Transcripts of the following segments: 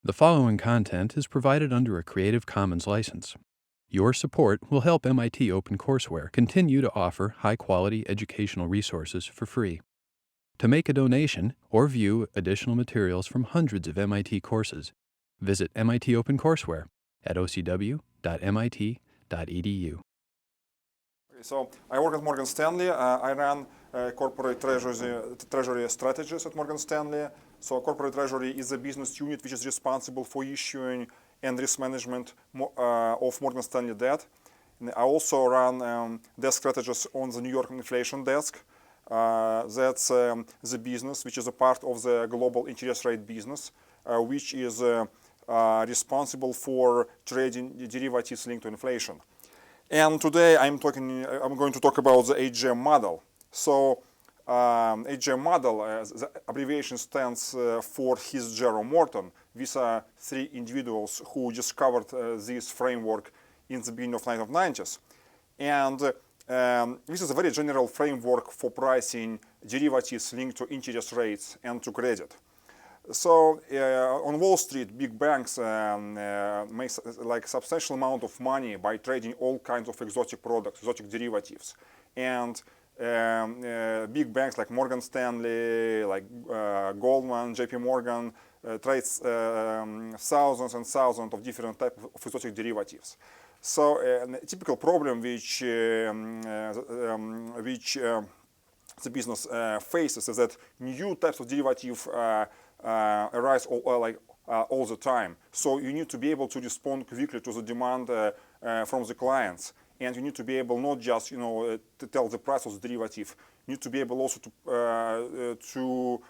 The following content is provided under a Creative Commons license. Your support will help MIT OpenCourseware continue to offer high-quality educational resources for free. To make a donation or view additional materials from hundreds of MIT courses, visit MIT OpenCourseware at ocw.mit.edu. So I work at Morgan Stanley. I run corporate treasury strategies at Morgan Stanley. So corporate treasury is a business unit which is responsible for issuing and risk management of Morgan Stanley debt. And I also run desk strategies on the New York inflation desk. That's the business which is a part of the global interest rate business, which is responsible for trading derivatives linked to inflation. And today I'm going to talk about the HJM model. So HJM model, the abbreviation stands for His, Jerome, Morton. These are three individuals who discovered this framework in the beginning of the 1990s. And this is a very general framework for pricing derivatives linked to interest rates and to credit. So on Wall Street, big banks make like substantial amount of money by trading all kinds of exotic products, exotic derivatives. And big banks like Morgan Stanley, like Goldman, JP Morgan, trades thousands and thousands of different types of exotic derivatives. So a typical problem which the business faces is that new types of derivative arise all the time. So you need to be able to respond quickly to the demand from the clients, and you need to be able not just to tell the price of the derivative. You need to be able also to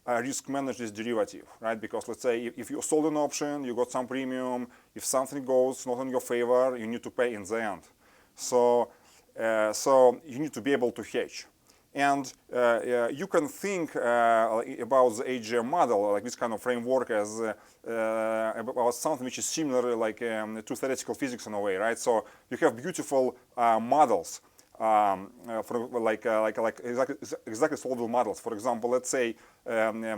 risk manage this derivative, right? Because let's say if you sold an option, you got some premium. If something goes not in your favor, you need to pay in the end. So you need to be able to hedge. And you can think about the HJM model, like this kind of framework, as about something which is similar to theoretical physics in a way, right? So you have beautiful models, for exactly solvable models. For example, let's say the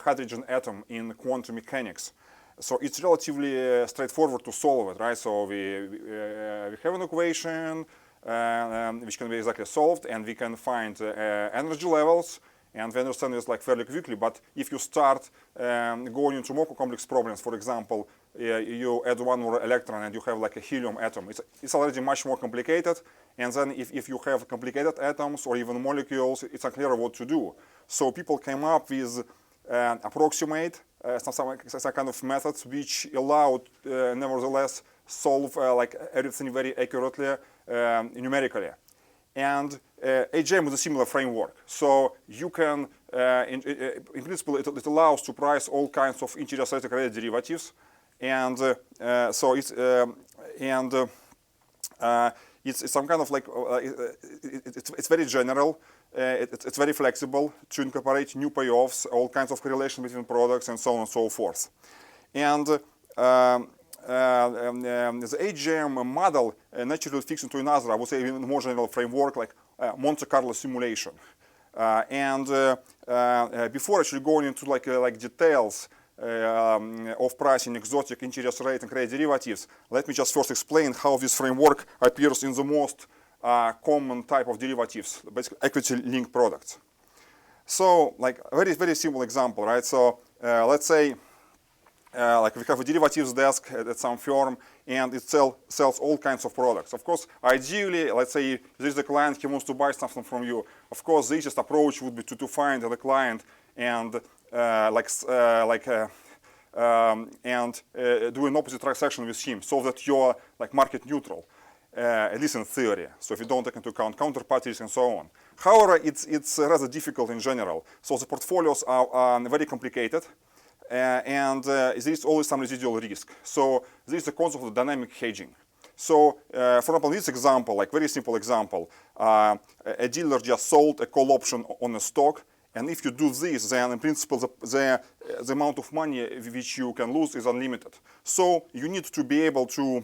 hydrogen atom in quantum mechanics. So it's relatively straightforward to solve it, right? So we have an equation which can be exactly solved, and we can find energy levels, and we understand this fairly quickly. But if you start going into more complex problems, for example, you add one more electron and you have like a helium atom, it's already much more complicated. And then if you have complicated atoms or even molecules, it's unclear what to do. So people came up with approximate some kind of methods which allowed nevertheless solve everything very accurately numerically. And HJM is a similar framework. So you can, in principle, it allows to price all kinds of interest rate credit derivatives, and so it's it's some kind of it's very general. It's very flexible to incorporate new payoffs, all kinds of correlation between products, and so on and so forth. And the HJM model naturally fits into another, I would say, even more general framework like Monte Carlo simulation. Before actually going into details of pricing exotic interest rate and credit derivatives, let me just first explain how this framework appears in the most common type of derivatives, basically equity-linked products. So, very, very simple example, right? So, let's say we have a derivatives desk at some firm, and it sells all kinds of products. Of course, ideally, let's say there is a client, he wants to buy something from you. Of course, the easiest approach would be to find the client and do an opposite transaction with him, so that you're market neutral, at least in theory. So if you don't take into account counterparties and so on. However, it's rather difficult in general. So the portfolios are very complicated. And there is always some residual risk. So there is the concept of dynamic hedging. So for example, in this example, very simple example, a dealer just sold a call option on a stock. And if you do this, then in principle, the amount of money which you can lose is unlimited. So you need to be able to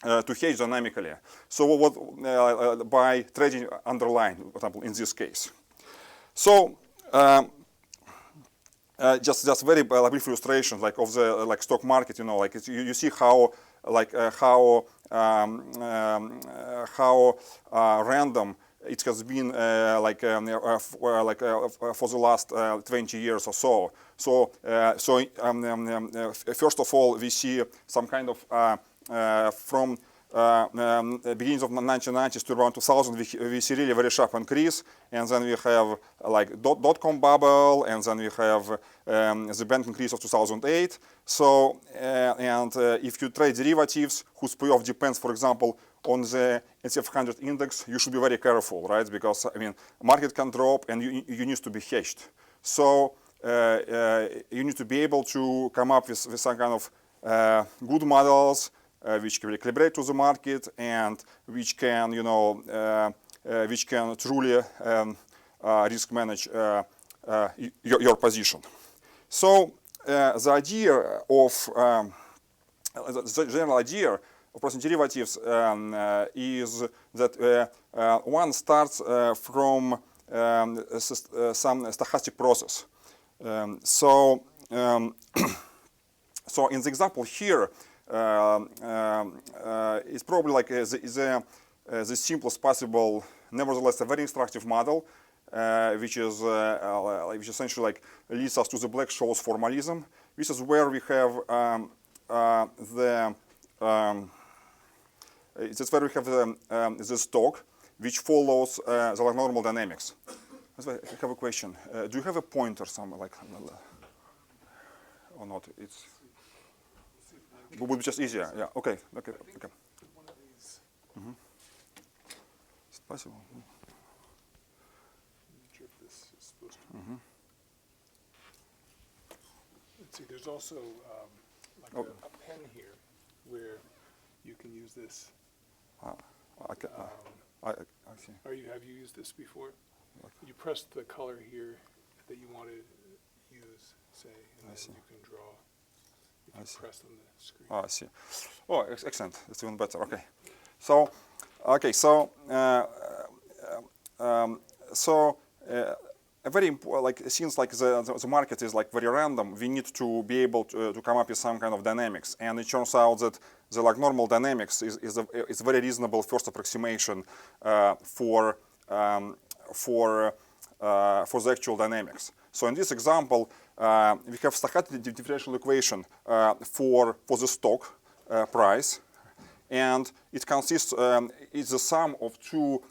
hedge dynamically. So by trading underlying, for example, in this case. So just very brief illustration like of the stock market. You know, like you see how random it has been for the last 20 years or so. So first of all, we see some kind of from beginnings of 1990s to around 2000, we see really very sharp increase, and then we have like dot-com bubble, and then we have the bank increase of 2008. So if you trade derivatives whose payoff depends, for example, on the S&P 500 index, you should be very careful, right? Because I mean, market can drop, and you need to be hedged. So you need to be able to come up with some kind of good models which can recalibrate to the market and which can, which can truly risk manage your position. So the idea of the general idea of pricing derivatives is that one starts from some stochastic process. So in the example here, it's probably like the simplest possible, nevertheless a very instructive model, which essentially like leads us to the Black-Scholes formalism. This is where we have the stock which follows the normal dynamics. I have a question. Do you have a pointer somewhere, like, or not? It's would be just easier. Yeah. Okay. Okay. Okay. One of these. Mm-hmm. Is it possible? I'm not sure if this is supposed to. Mm-hmm. Let's see. There's also like a pen here where you can use this. I see. Have you used this before? You press the color here that you want to use, say, and then you can draw. If you press on the screen. Oh, I see. Oh, excellent. That's even better. Okay. So, a very important, since the market is like very random, we need to be able to come up with some kind of dynamics, and it turns out that the normal dynamics is a very reasonable first approximation for the actual dynamics. So in this example, we have stochastic differential equation for the stock price, and it consists it's the sum of two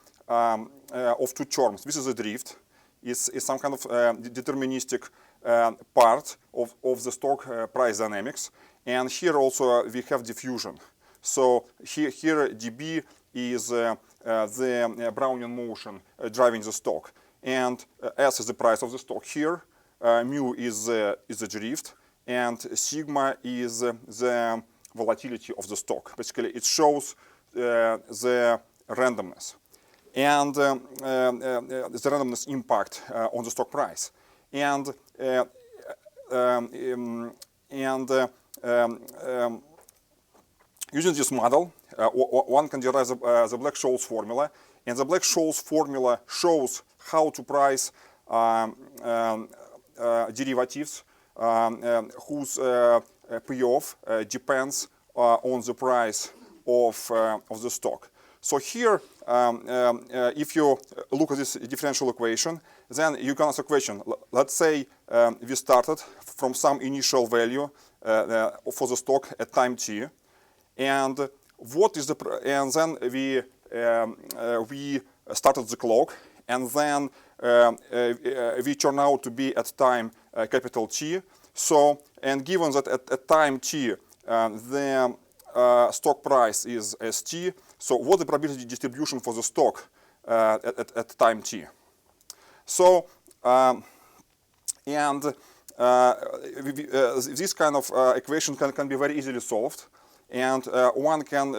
terms. This is a drift. Is some kind of deterministic part of the stock price dynamics, and here also we have diffusion. So here dB is the Brownian motion driving the stock, and S is the price of the stock here. Mu is the drift, and sigma is the volatility of the stock. Basically, it shows the randomness and the randomness impact on the stock price. And using this model, one can derive the Black-Scholes formula, and the Black-Scholes formula shows how to price derivatives whose payoff depends on the price of the stock. So here, if you look at this differential equation, then you can ask a question. Let's say we started from some initial value for the stock at time t, and what is and then we started the clock, and then we turn out to be at time capital T. So, and given that at time t the stock price is St, so what's the probability distribution for the stock at time t? So, this kind of equation can be very easily solved, and one can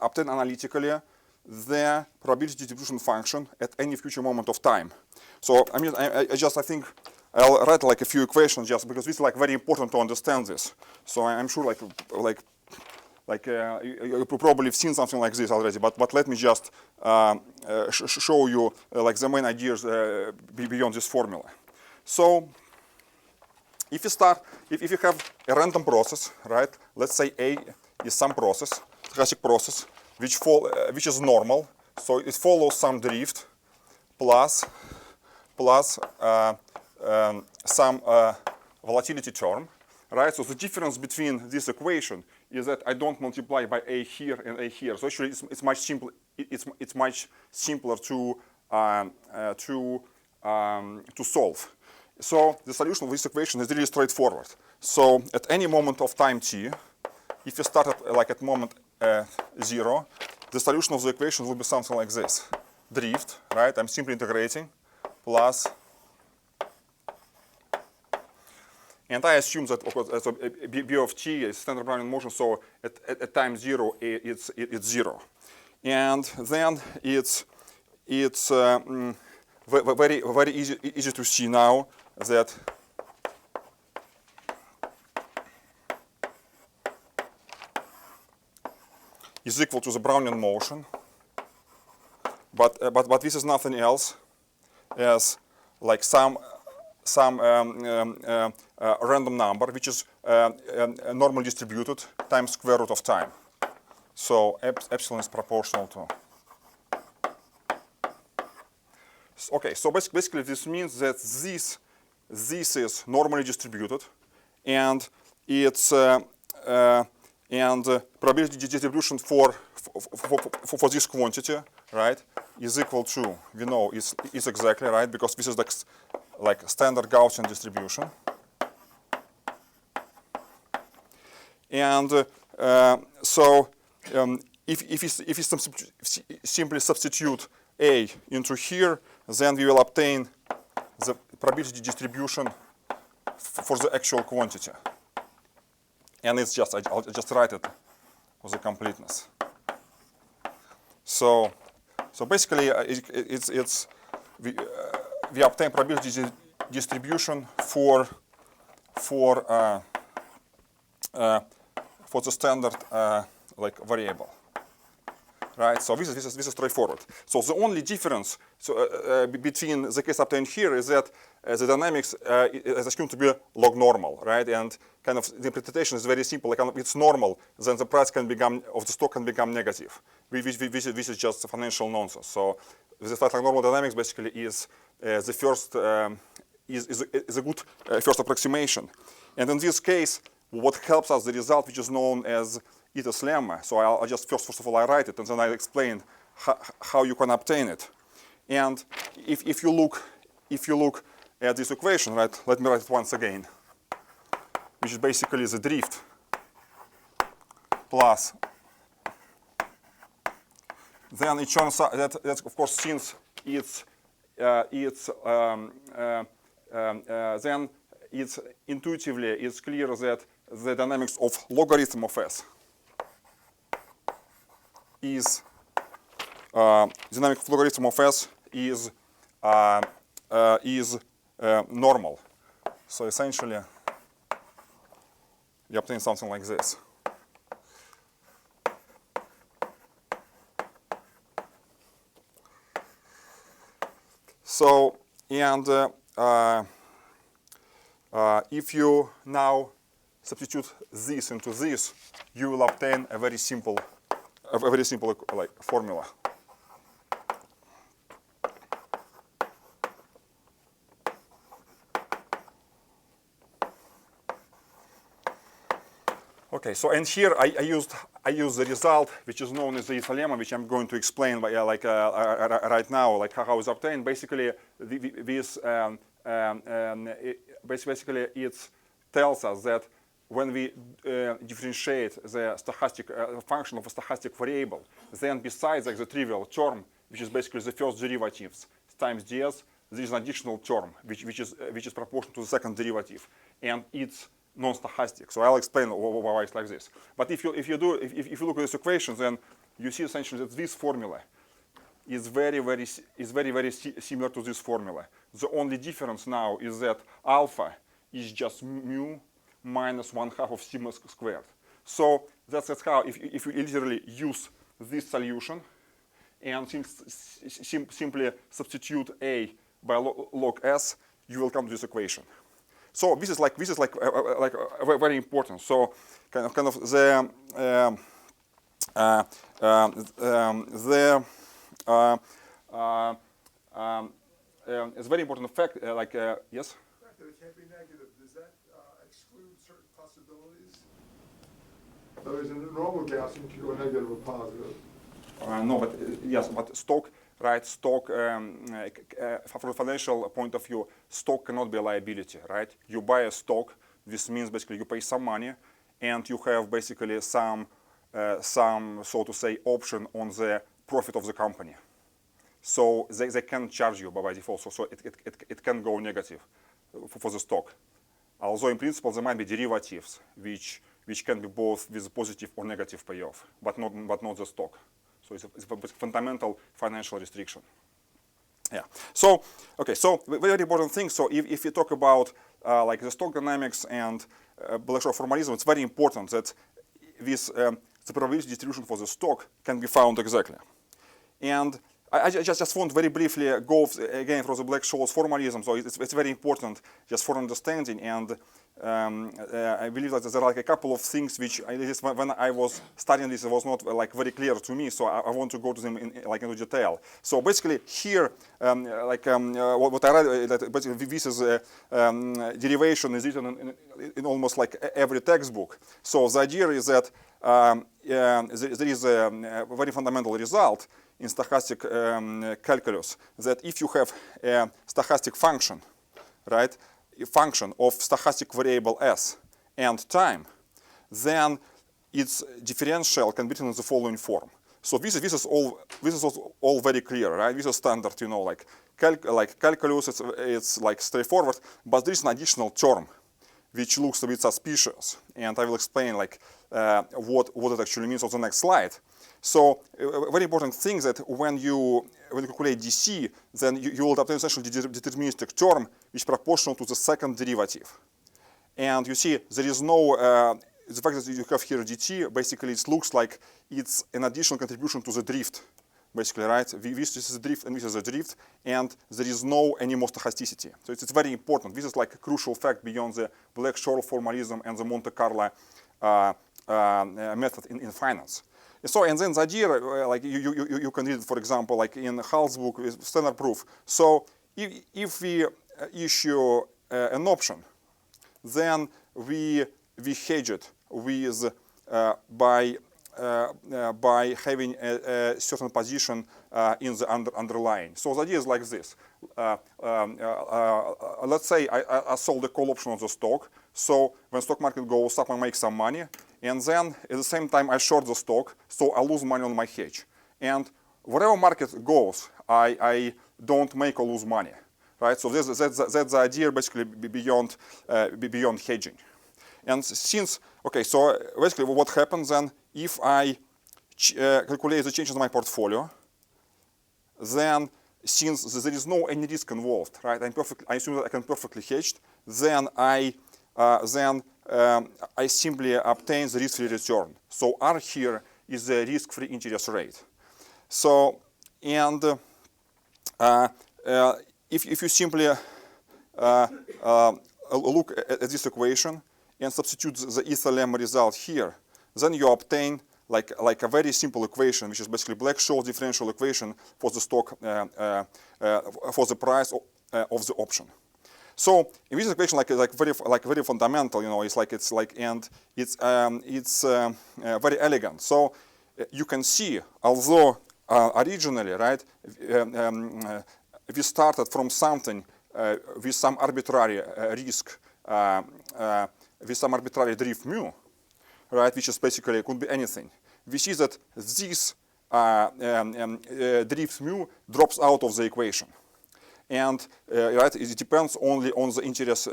obtain analytically the probability distribution function at any future moment of time. So I mean, I think I'll write like a few equations just because it's like very important to understand this. So I'm sure like like you probably have seen something like this already, but let me just show you like the main ideas beyond this formula. So if you have a random process, right? Let's say A is some process, stochastic process, which is normal, so it follows some drift plus some volatility term, right? So the difference between this equation is that I don't multiply by A here and A here. So actually, it's much simpler. It's much simpler to solve. So the solution of this equation is really straightforward. So at any moment of time t, if you start at moment 0, the solution of the equation will be something like this: drift, right? I'm simply integrating plus. And I assume that b of t is standard Brownian motion, so at time 0 it's 0, and then it's very easy to see now that is equal to the Brownian motion, but this is nothing else as like some random number which is normally distributed times square root of time. So epsilon is proportional to. Okay, so basically this means that this is normally distributed, and it's probability distribution for this quantity, right, is equal to, we know is exactly right, because this is like standard Gaussian distribution. And if you simply substitute A into here, then we will obtain the probability distribution for the actual quantity. And it's just, I'll just write it for the completeness. So basically, we obtain probability distribution for the standard like variable, right? So this is straightforward. So the only difference between the case obtained here is that the dynamics is assumed to be log normal, right? And kind of the interpretation is very simple. Like if it's normal, then the price of the stock can become negative. This is just financial nonsense. So the fact like normal dynamics basically is the first is a good first approximation. And in this case, what helps us the result, which is known as Ito's lemma. So I'll just first of all I write it, and then I'll explain how you can obtain it. And if you look at this equation, right? Let me write it once again, which is basically the drift plus. Then it turns out that of course since then it's intuitively it's clear that the dynamics of logarithm of s is dynamic of logarithm of s is normal. So essentially, you obtain something like this. So, and if you now substitute this into this, you will obtain a very simple like formula. Okay, so and here I use the result which is known as the Ito's lemma, which I'm going to explain right now, like how it's obtained. Basically, this basically it tells us that when we differentiate the stochastic function of a stochastic variable, then besides like the trivial term, which is basically the first derivatives times ds, there is an additional term which is proportional to the second derivative, and it's non-stochastic. So I'll explain why it's like this. But if you look at this equation, then you see essentially that this formula is very similar to this formula. The only difference now is that alpha is just mu minus 1/2 of sigma squared. So that's how, if you literally use this solution and simply substitute A by log S, you will come to this equation. So this is very important. So kind of it's very important fact. The Yes. fact that it can't be negative, does that exclude certain possibilities? In other words, in a normal Gaussian, you go negative or positive. No, but yes, but stock, right? Stock, from a financial point of view, stock cannot be a liability, right? You buy a stock. This means basically you pay some money, and you have basically some so to say option on the profit of the company. So they can charge you by default. So it can go negative for the stock. Although in principle there might be derivatives which can be both with positive or negative payoff, but not the stock. So it's a fundamental financial restriction. Yeah. So okay. So very important thing. So if you talk about like the stock dynamics and Black-Scholes formalism, it's very important that this the probability distribution for the stock can be found exactly. And I just want very briefly go again for the Black-Scholes formalism. So it's very important just for understanding. And I believe that there are like a couple of things which when I was studying this, it was not like very clear to me. So I want to go to them into detail. So basically here, what I read, that basically this is derivation is written in almost like every textbook. So the idea is that there is a very fundamental result in stochastic calculus that if you have a stochastic function, right, a function of stochastic variable s and time, then its differential can be written in the following form. So this is all very clear, right? This is standard, you know, like calculus. It's like straightforward, but there is an additional term which looks a bit suspicious, and I will explain like what it actually means on the next slide. So very important thing that when you calculate DC, then you will obtain essentially deterministic term which is proportional to the second derivative. And you see there is no the fact that you have here dt, basically it looks like it's an additional contribution to the drift, basically, right? This is a drift and this is a drift, and there is no any more stochasticity. So it's very important. This is like a crucial fact beyond the Black-Scholes formalism and the Monte Carlo method in finance. So, and then the idea, like you can read it, for example, like in Hall's book with standard proof. So if we issue an option, then we hedge it with by having a certain position in the underlying. So the idea is like this. Let's say I sold a call option on the stock. So when stock market goes up, I make some money. And then at the same time, I short the stock. So I lose money on my hedge. And wherever market goes, I don't make or lose money. Right? So that's the idea basically beyond hedging. And since, okay, so basically what happens then, if I calculate the changes in my portfolio, then since there is no any risk involved, right? I assume that I can perfectly hedge. Then I simply obtain the risk-free return. So R here is the risk-free interest rate. So and if you simply look at this equation and substitute the ether lemma result here, then you obtain like a very simple equation, which is basically Black-Scholes differential equation for the stock for the price of the option. So in this equation, very fundamental, you know, it's very elegant. So you can see, although originally, right, we started from something with some arbitrary risk, with some arbitrary drift mu, right, which is basically could be anything. We see that this drift mu drops out of the equation, and right, it depends only on the interest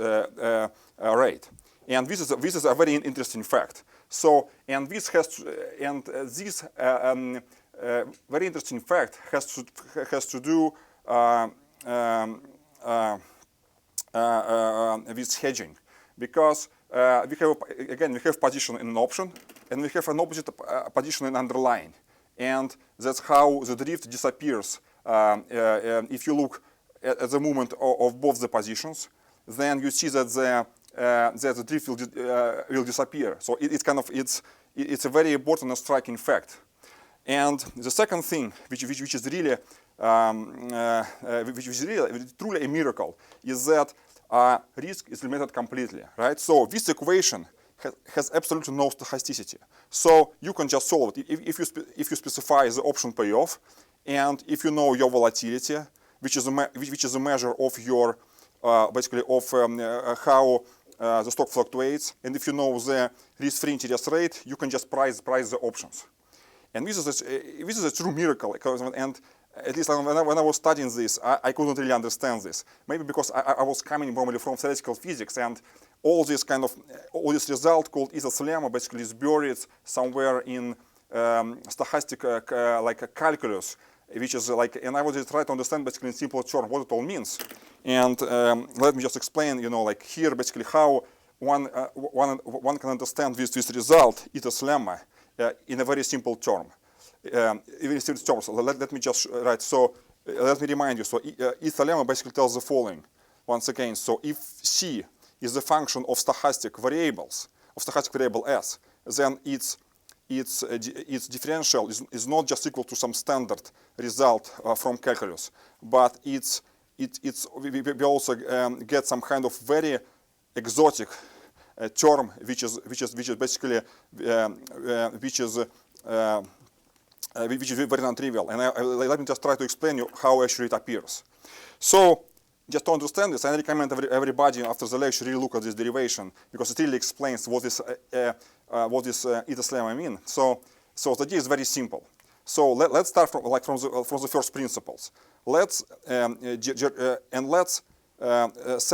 rate. And this is a very interesting fact. So, and this has to, and this very interesting fact has to do with hedging, because we have position in an option, and we have an opposite position in underlying. And that's how the drift disappears. If you look at the movement of both the positions, then you see that the drift will disappear. So it's a very important and striking fact. And the second thing, which is really truly a miracle, is that risk is limited completely, right? So this equation has absolutely no stochasticity. So you can just solve it if you specify the option payoff, and if you know your volatility, which is a measure of your basically of how the stock fluctuates, and if you know the risk-free interest rate, you can just price the options. And this is a true miracle. And at least when I was studying this, I couldn't really understand this. Maybe because I was coming normally from theoretical physics, and all this result called Isas lemma basically is buried somewhere in stochastic like a calculus, which is like, and I was just trying to understand basically in simple terms what it all means. And let me just explain, like here basically how one can understand this result Isas lemma in a very simple term. So let me just write. So let me remind you. So Isas lemma basically tells the following. Once again, so if C is a function of stochastic variables, of stochastic variable S, then its differential is not just equal to some standard result from calculus, but we also get some kind of very exotic term, which is basically which is very non-trivial. And let me just try to explain you how actually it appears. So just to understand this, I recommend everybody after the lecture really look at this derivation, because it really explains what this Isas lemma mean. So the idea is very simple. So let's start from the first principles. Let's say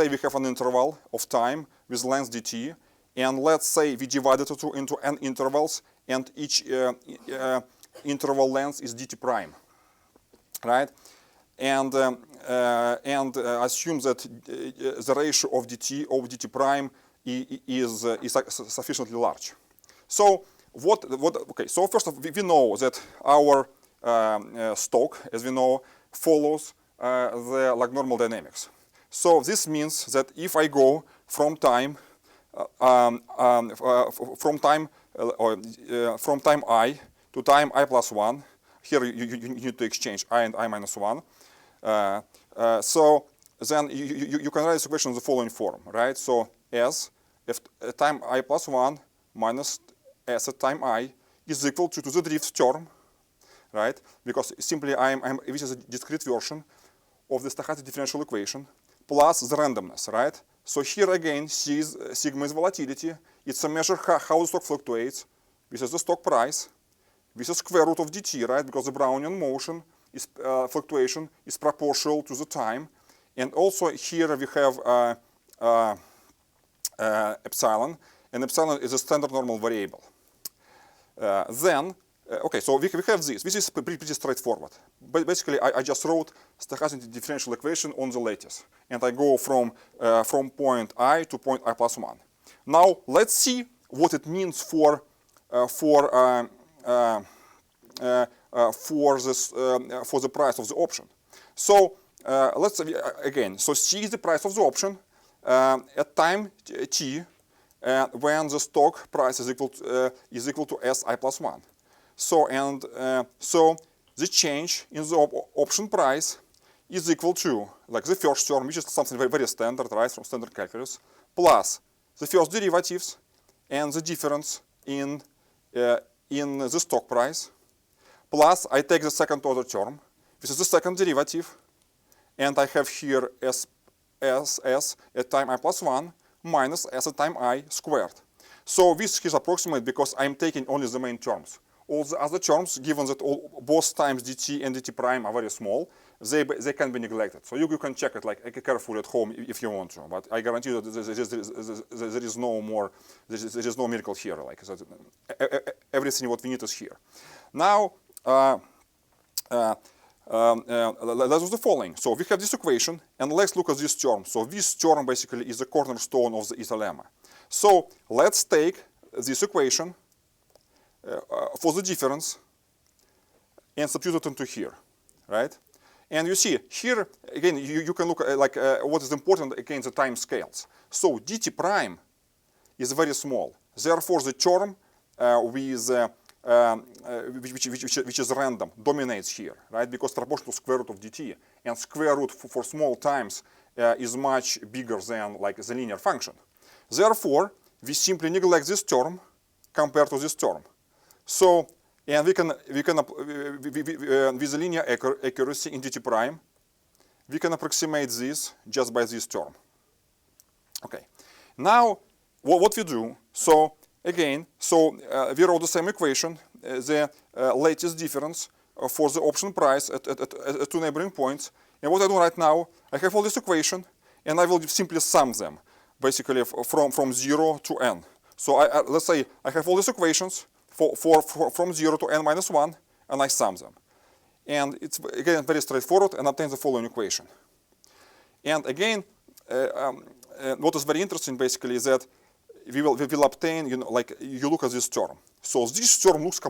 we have an interval of time with length dt, and let's say we divide it into n intervals, and each interval length is dt prime, right? And assume that the ratio of dt prime is sufficiently large. So okay. So first of all, we know that our stock, as we know, follows the like normal dynamics. So this means that if I go from time I to time I plus 1, here you need to exchange I and I minus 1. So then you can write this equation in the following form, right? So S if time I plus 1 minus S at time I is equal to the drift term, right? Because simply which is a discrete version of the stochastic differential equation plus the randomness, right? So here again, sigma is volatility. It's a measure how the stock fluctuates. This is the stock price. This is square root of dt, right? Because the Brownian motion is fluctuation is proportional to the time. And also here we have epsilon, and epsilon is a standard normal variable. Okay, so we have this. This is pretty straightforward. But basically, I just wrote stochastic differential equation on the lattice, and I go from point I to point I plus 1. Now let's see what it means for the price of the option. So let's again. So C is the price of the option at time t when the stock price is equal to S I plus 1. So so the change in the option price is equal to like the first term, which is something very, very standard, right, from standard calculus, plus the first derivatives and the difference in the stock price, plus I take the second order term, which is the second derivative, and I have here S at time I plus 1 minus S at time I squared. So this is approximate because I'm taking only the main terms. All the other terms, given that both times dt and dt prime are very small, they can be neglected. So you can check it like carefully at home if you want to. But I guarantee you that there is no more, there is no miracle here. Like everything what we need is here. Now let's do the following. So we have this equation, and let's look at this term. So this term basically is the cornerstone of the Isas lemma. So let's take this equation for the difference and substitute it into here, right? And you see here again you can look at what is important again the time scales. So dt prime is very small. Therefore, the term which is random dominates here, right? Because proportional to square root of dt, and square root for small times is much bigger than like the linear function. Therefore, we simply neglect this term compared to this term. So, and we can with the linear accuracy in dt prime, we can approximate this just by this term. Okay. Now, what we do? So again, we wrote the same equation, the latest difference for the option price at two neighboring points. And what I do right now, I have all this equation, and I will simply sum them, basically from 0 to n. So let's say I have all these equations from 0 to n minus 1, and I sum them. And it's again very straightforward, and obtain the following equation. And again, what is very interesting basically is that we will obtain, you look at this term. So this term looks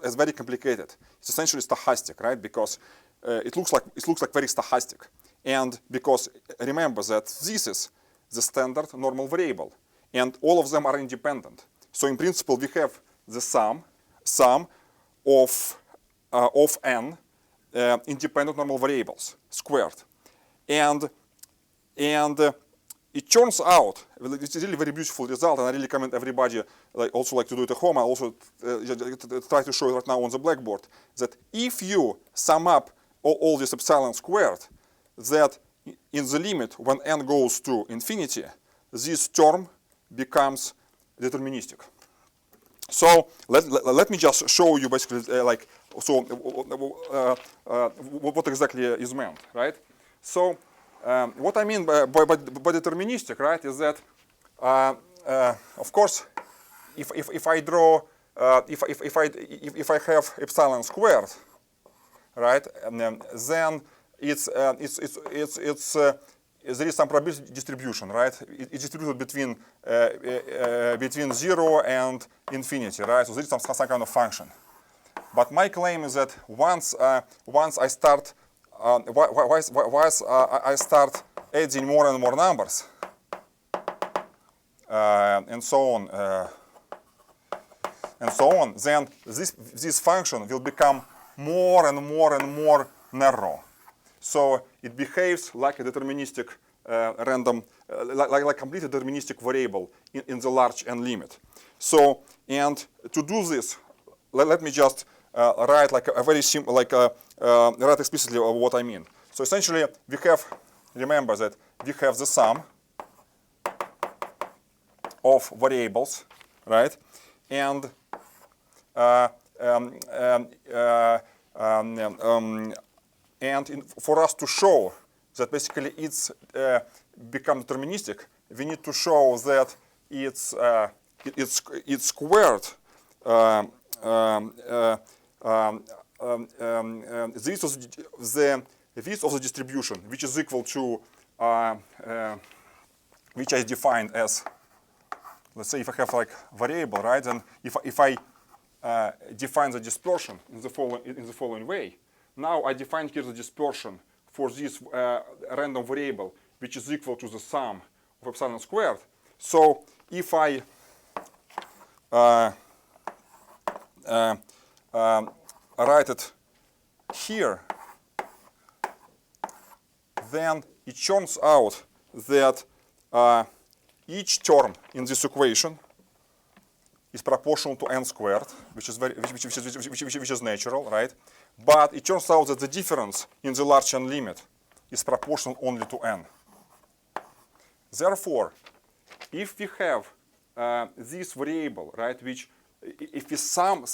as very complicated. It's essentially stochastic, right? Because it looks like very stochastic, and because remember that this is the standard normal variable, and all of them are independent. So in principle, we have the sum of n independent normal variables squared, and it turns out, it's a really very beautiful result, and I really recommend everybody also like to do it at home. I also try to show it right now on the blackboard, that if you sum up all this epsilon squared, that in the limit when n goes to infinity, this term becomes deterministic. So let me just show you basically what exactly is meant, right? So what I mean by deterministic, right, is that of course if I draw if I have epsilon squared, right, then there is some probability distribution, right? It's distributed between 0 and infinity, right? So there is some kind of function. But my claim is that once I start adding more and more numbers, and so on, then this function will become more and more narrow. So it behaves like a deterministic random, like completely deterministic variable in the large n limit. So, and to do this, let me just write like a very simple, write explicitly what I mean. So essentially, we have, remember that we have the sum of variables, right? And for us to show that basically it's become deterministic, we need to show that it's squared. This is the width of the distribution, which is equal to which I defined as, let's say if I have like variable, right? And if I define the dispersion in the following way. Now I define here the dispersion for this random variable, which is equal to the sum of epsilon squared. So if I write it here, then it turns out that each term in this equation is proportional to n squared, which is natural, right? But it turns out that the difference in the large n limit is proportional only to n. Therefore, if we have this variable, right, which if we sum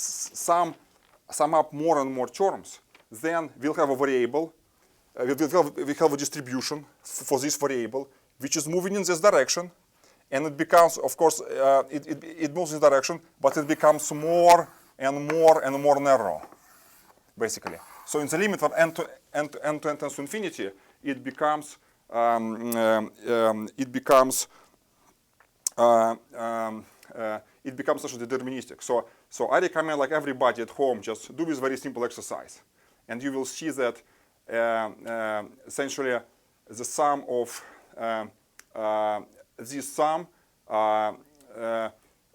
up more and more terms, then we'll have a variable, we have a distribution for this variable, which is moving in this direction, and it becomes, of course, it moves in this direction, but it becomes more and more narrow, basically. So in the limit of n tends to infinity, it becomes actually deterministic. So I recommend like everybody at home just do this very simple exercise, and you will see that essentially the sum of this sum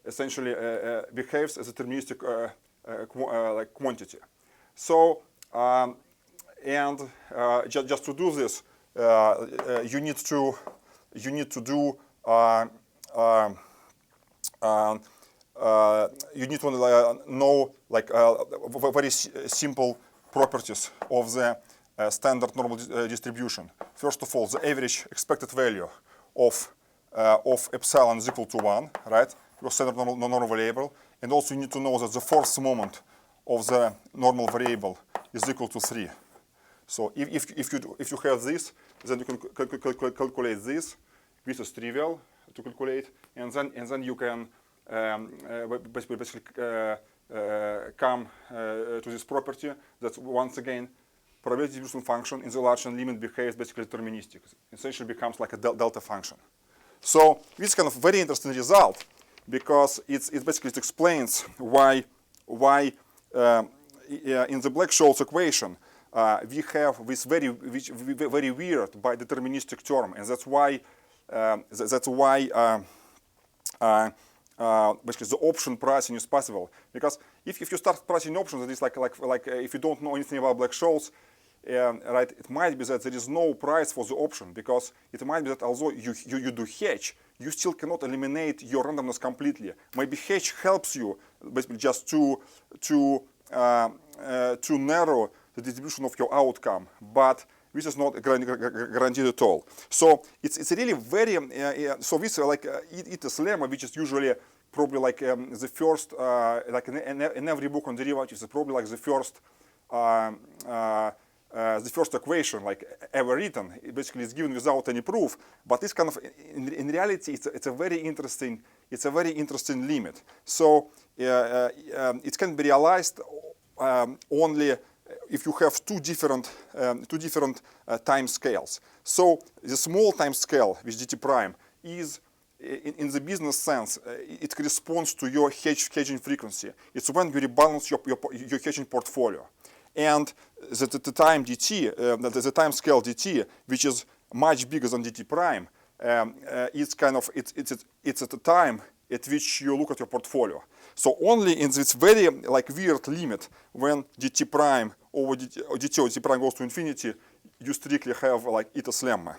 essentially behaves as a deterministic like quantity. So and just to do this, you need to do you need to know like very simple properties of the standard normal distribution. First of all, the average expected value of epsilon is equal to 1, right? Your standard normal variable, and also you need to know that the force moment of the normal variable is equal to 3. So if you have this, then you can calculate this. This is trivial to calculate, and then you can basically come to this property that once again probability distribution function in the large n limit behaves basically deterministic. Essentially becomes like a delta function. So this is kind of very interesting result because it basically explains why in the Black-Scholes equation we have this very weird bideterministic term, and that's why basically the option pricing is possible. Because if you start pricing options, it is like if you don't know anything about Black-Scholes, right? It might be that there is no price for the option, because it might be that although you do hedge, you still cannot eliminate your randomness completely. Maybe hedge helps you basically just to narrow the distribution of your outcome, but this is not guaranteed at all. So it's really very so this like it is lemma, which is usually probably like the first like in every book on derivatives, it's probably like the first equation like ever written. It basically is given without any proof, but this kind of in reality it's a very interesting limit. So it can be realized only if you have two different time scales. So the small time scale with dt prime is, in the business sense, it corresponds to your hedging frequency. It's when you rebalance your hedging portfolio, and the time dt, the time scale dt, which is much bigger than dt prime, it's at the time at which you look at your portfolio. So only in this very like weird limit, when dt prime over dt or dt prime goes to infinity, you strictly have like its lemma.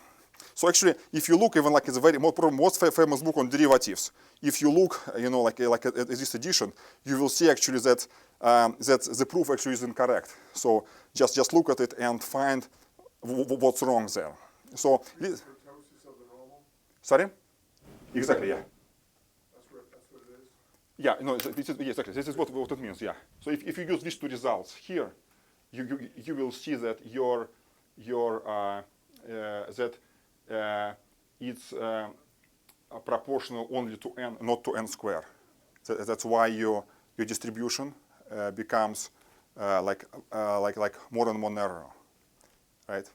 So actually, if you look even like it's a very most famous book on derivatives, if you look, like at this edition, you will see actually that that the proof actually is incorrect. So just look at it and find what's wrong there. So Kurtosis of the normal? Sorry? Exactly, yeah. That's what it is? Yeah, no, this is, yes, exactly. This is what it means, yeah. So if you use these two results here, you will see that it's proportional only to n, not to n square. That's why your distribution becomes like more and more narrow, right?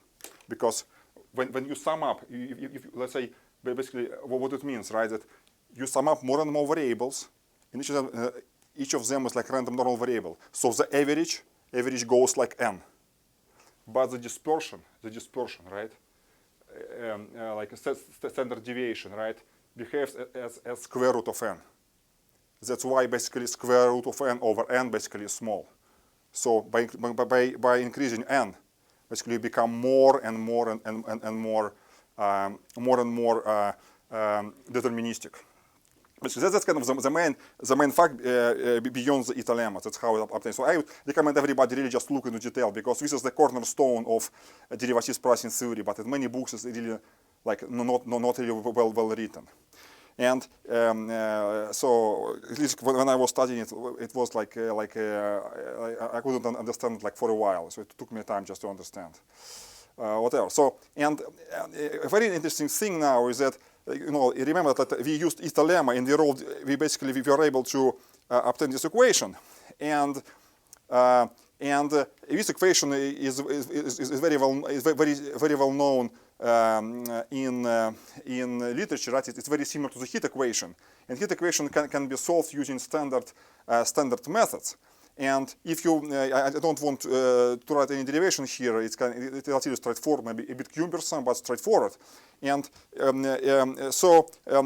Because when you sum up, if let's say basically what it means, right? That you sum up more and more variables, and each of them is like random normal variable. So the average goes like n, but the dispersion, right? Like a standard deviation, right, behaves as square root of n. That's why basically square root of n over n basically is small. So by increasing n, basically you become more and more deterministic. Basically, that's kind of the main fact beyond the eta lemma. That's how it obtains. So I would recommend everybody really just look into detail, because this is the cornerstone of derivatives pricing theory. But in many books, it's really like not really well written. And so at least when I was studying it, it was like I couldn't understand it like for a while. So it took me time just to understand whatever. So and a very interesting thing now is that, remember that we used eta lemma in the role. We were able to obtain this equation, and this equation is very well known in literature, right? It's very similar to the heat equation, and heat equation can be solved using standard methods. And if you, I don't want to write any derivation here. It's relatively straightforward, maybe a bit cumbersome, but straightforward. And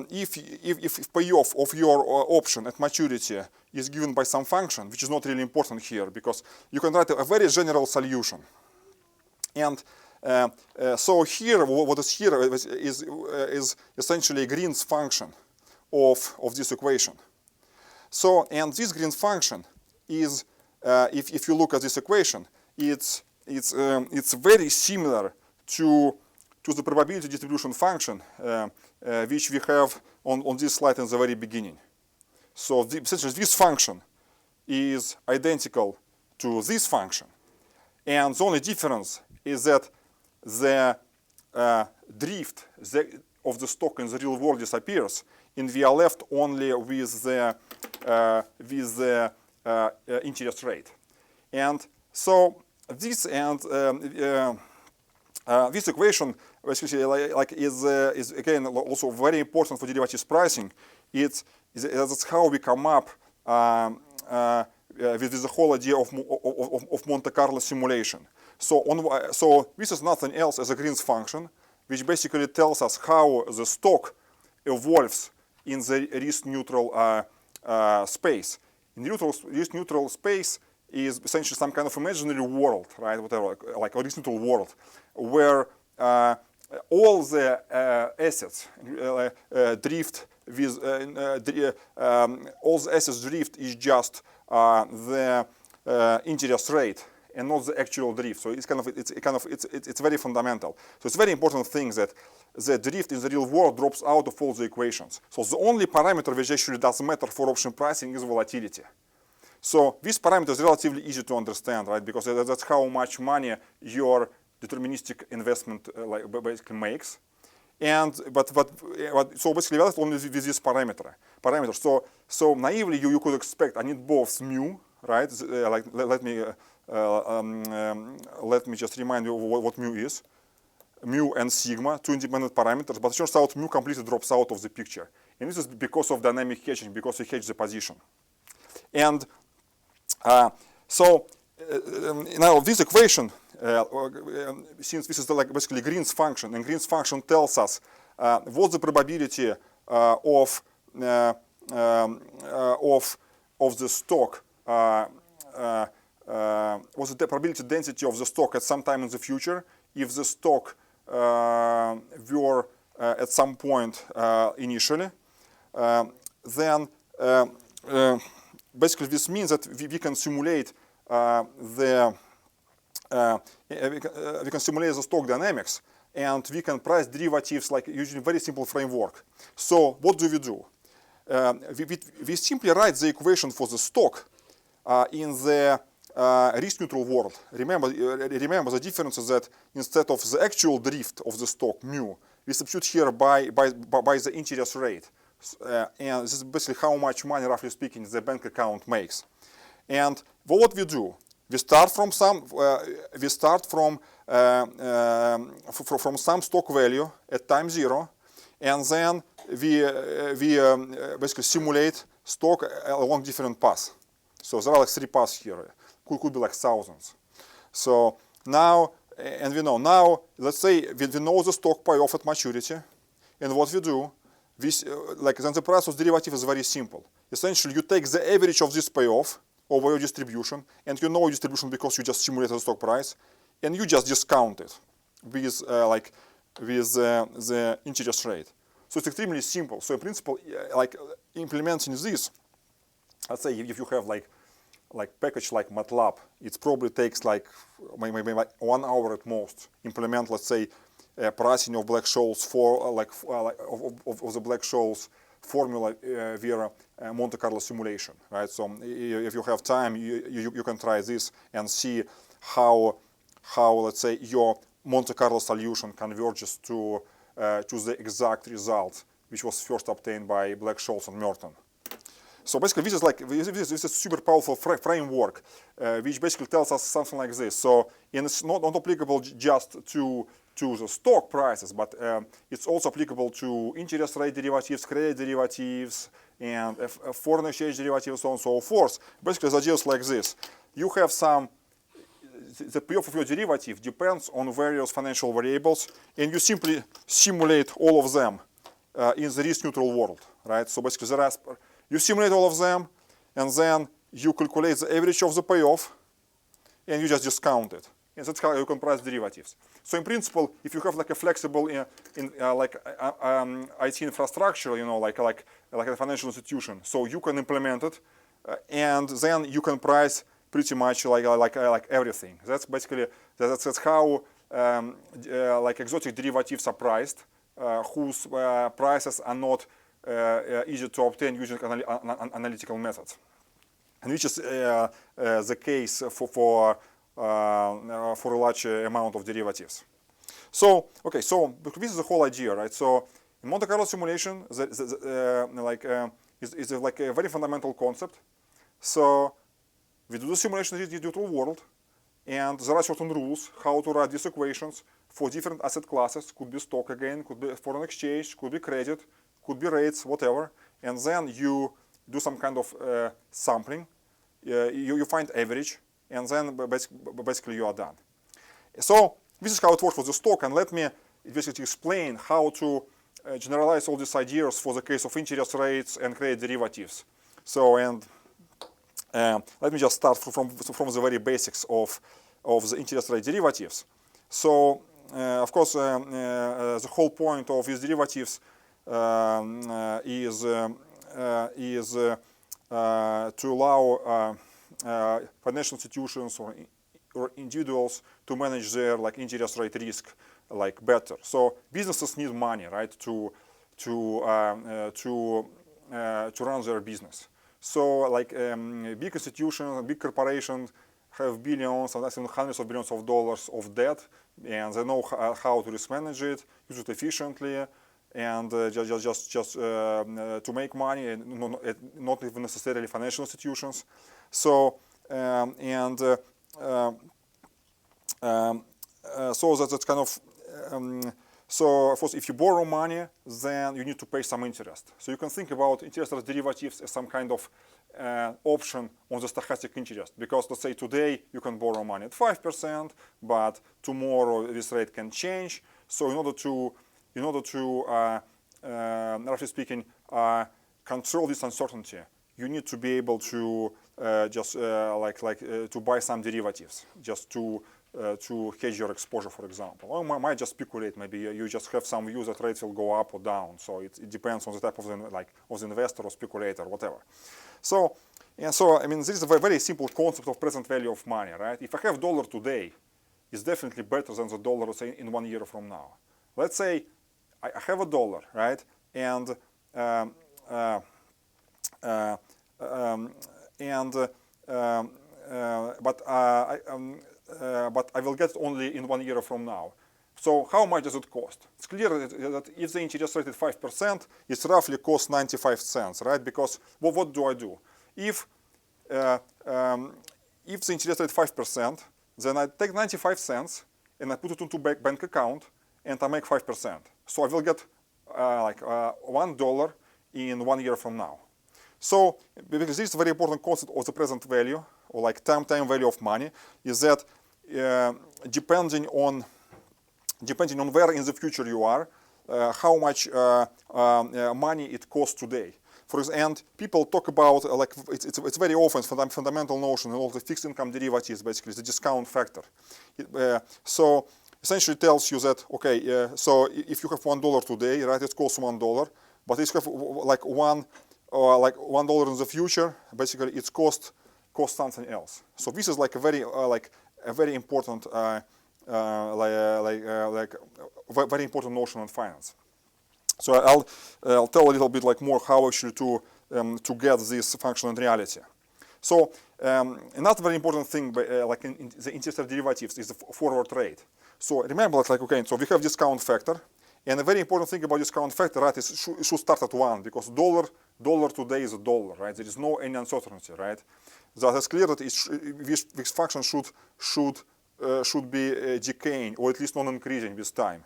if payoff of your option at maturity is given by some function, which is not really important here, because you can write a very general solution. And so here, what is here is essentially a Green's function of this equation. So, and this Green's function is, if you look at this equation, it's very similar to the probability distribution function which we have on this slide in the very beginning. So essentially this function is identical to this function, and the only difference is that the drift of the stock in the real world disappears, and we are left only with the interest rate. And so this this equation basically is again also very important for derivatives pricing. That's how we come up with the whole idea of Monte Carlo simulation. So this is nothing else as a Green's function, which basically tells us how the stock evolves in the risk-neutral space. In risk-neutral space is essentially some kind of imaginary world, right? Whatever, like a risk-neutral world, where all the assets drift with all the assets drift is just the interest rate and not the actual drift. So it's very fundamental. So it's very important thing that the drift in the real world drops out of all the equations. So the only parameter which actually does matter for option pricing is volatility. So this parameter is relatively easy to understand, right? Because that's how much money your deterministic investment basically makes. And so basically that's only with this parameter. So naively you could expect I need both mu, right? Let me just remind you what mu is. Mu and sigma, two independent parameters, but it turns out mu completely drops out of the picture. And this is because of dynamic hedging, because we hedge the position. And now this equation, since this is basically Green's function, and Green's function tells us what's the probability of the stock, what's the probability density of the stock at some time in the future if the stock were at some point initially, then basically this means that we can simulate the stock dynamics, and we can price derivatives like using very simple framework. So what do? We simply write the equation for the stock in the risk-neutral world. Remember the difference is that instead of the actual drift of the stock mu, we substitute here by the interest rate, and this is basically how much money, roughly speaking, the bank account makes. And what we do, we start from some stock value at time 0, and then we basically simulate stock along different paths. So there are like 3 paths here. Could be like thousands. So now, and we know now, let's say we know the stock payoff at maturity, and what we do, then the price of derivative is very simple. Essentially, you take the average of this payoff over your distribution, and you know your distribution because you just simulated the stock price, and you just discount it with the interest rate. So it's extremely simple. So in principle, implementing this, let's say if you have like package like MATLAB, it probably takes maybe 1 hour at most. Implement, let's say, pricing of Black-Scholes for of the Black-Scholes formula via Monte Carlo simulation, right? So if you have time, you can try this and see how let's say your Monte Carlo solution converges to the exact result which was first obtained by Black-Scholes and Merton. So basically, this is a super powerful framework, which basically tells us something like this. So, and it's not applicable just to to the stock prices, but it's also applicable to interest rate derivatives, credit derivatives, and foreign exchange derivatives, so on and so forth. Basically, the idea is like this. You have the payoff of your derivative depends on various financial variables, and you simply simulate all of them in the risk-neutral world, right? So basically, you simulate all of them, and then you calculate the average of the payoff, and you just discount it. And that's how you can price derivatives. So in principle, if you have like a flexible IT infrastructure, you know, like a financial institution, so you can implement it, and then you can price pretty much like everything. That's basically that's how like exotic derivatives are priced, whose prices are not easy to obtain using analytical methods, and which is the case for a large amount of derivatives. So okay, so this is the whole idea, right? So in Monte Carlo simulation, is like a very fundamental concept. So we do the simulation in the neutral world, and there are certain rules how to write these equations for different asset classes. Could be stock again, could be foreign exchange, could be credit, could be rates, whatever. And then you do some kind of sampling. You find average, and then basically you are done. So this is how it works for the stock, and let me basically explain how to generalize all these ideas for the case of interest rates and credit derivatives. So let me just start from the very basics of the interest rate derivatives. So of course the whole point of these derivatives is to allow financial institutions or individuals to manage their like interest rate risk like better. So businesses need money, right, to run their business. So like big institutions, big corporations have billions and even hundreds of billions of dollars of debt, and they know how to risk manage it, use it efficiently, and just to make money, and not even necessarily financial institutions. So so that's kind of so of course, if you borrow money, then you need to pay some interest. So you can think about interest rate derivatives as some kind of option on the stochastic interest, because let's say today you can borrow money at 5%, but tomorrow this rate can change. So in order to roughly speaking, control this uncertainty, you need to be able to to buy some derivatives just to hedge your exposure, for example. Or might just speculate. Maybe you just have some view that rates will go up or down. So it depends on the type of the investor or speculator, whatever. So I mean, this is a very simple concept of present value of money, right? If I have dollar today, it's definitely better than the dollar, say, in 1 year from now. Let's say I have a dollar, right? And but I will get it only in 1 year from now. So how much does it cost? It's clear that if the interest rate is 5%, it's roughly costs 95 cents, right? Because what do I do? If the interest rate is 5%, then I take 95 cents and I put it into bank account and I make 5%. So I will get $1 in 1 year from now. So because this is a very important concept of the present value, or like time value of money, is that depending on where in the future you are, how much money it costs today. For example, and people talk about it's very often fundamental notion in all the fixed income derivatives, basically the discount factor. So essentially tells you that okay, so if you have $1 today, right, it costs $1, but if you have like $1 in the future, basically it's cost something else. So this is like a very important very important notion in finance. So I'll tell a little bit like more how actually to get this function in reality. So another very important thing like in the interest rate derivatives is the forward rate. So remember so we have discount factor, and a very important thing about discount factor, right, is it should start at 1, because dollar today is a dollar, right? There is no any uncertainty, right? So it's clear that this function should decaying or at least not increasing with time.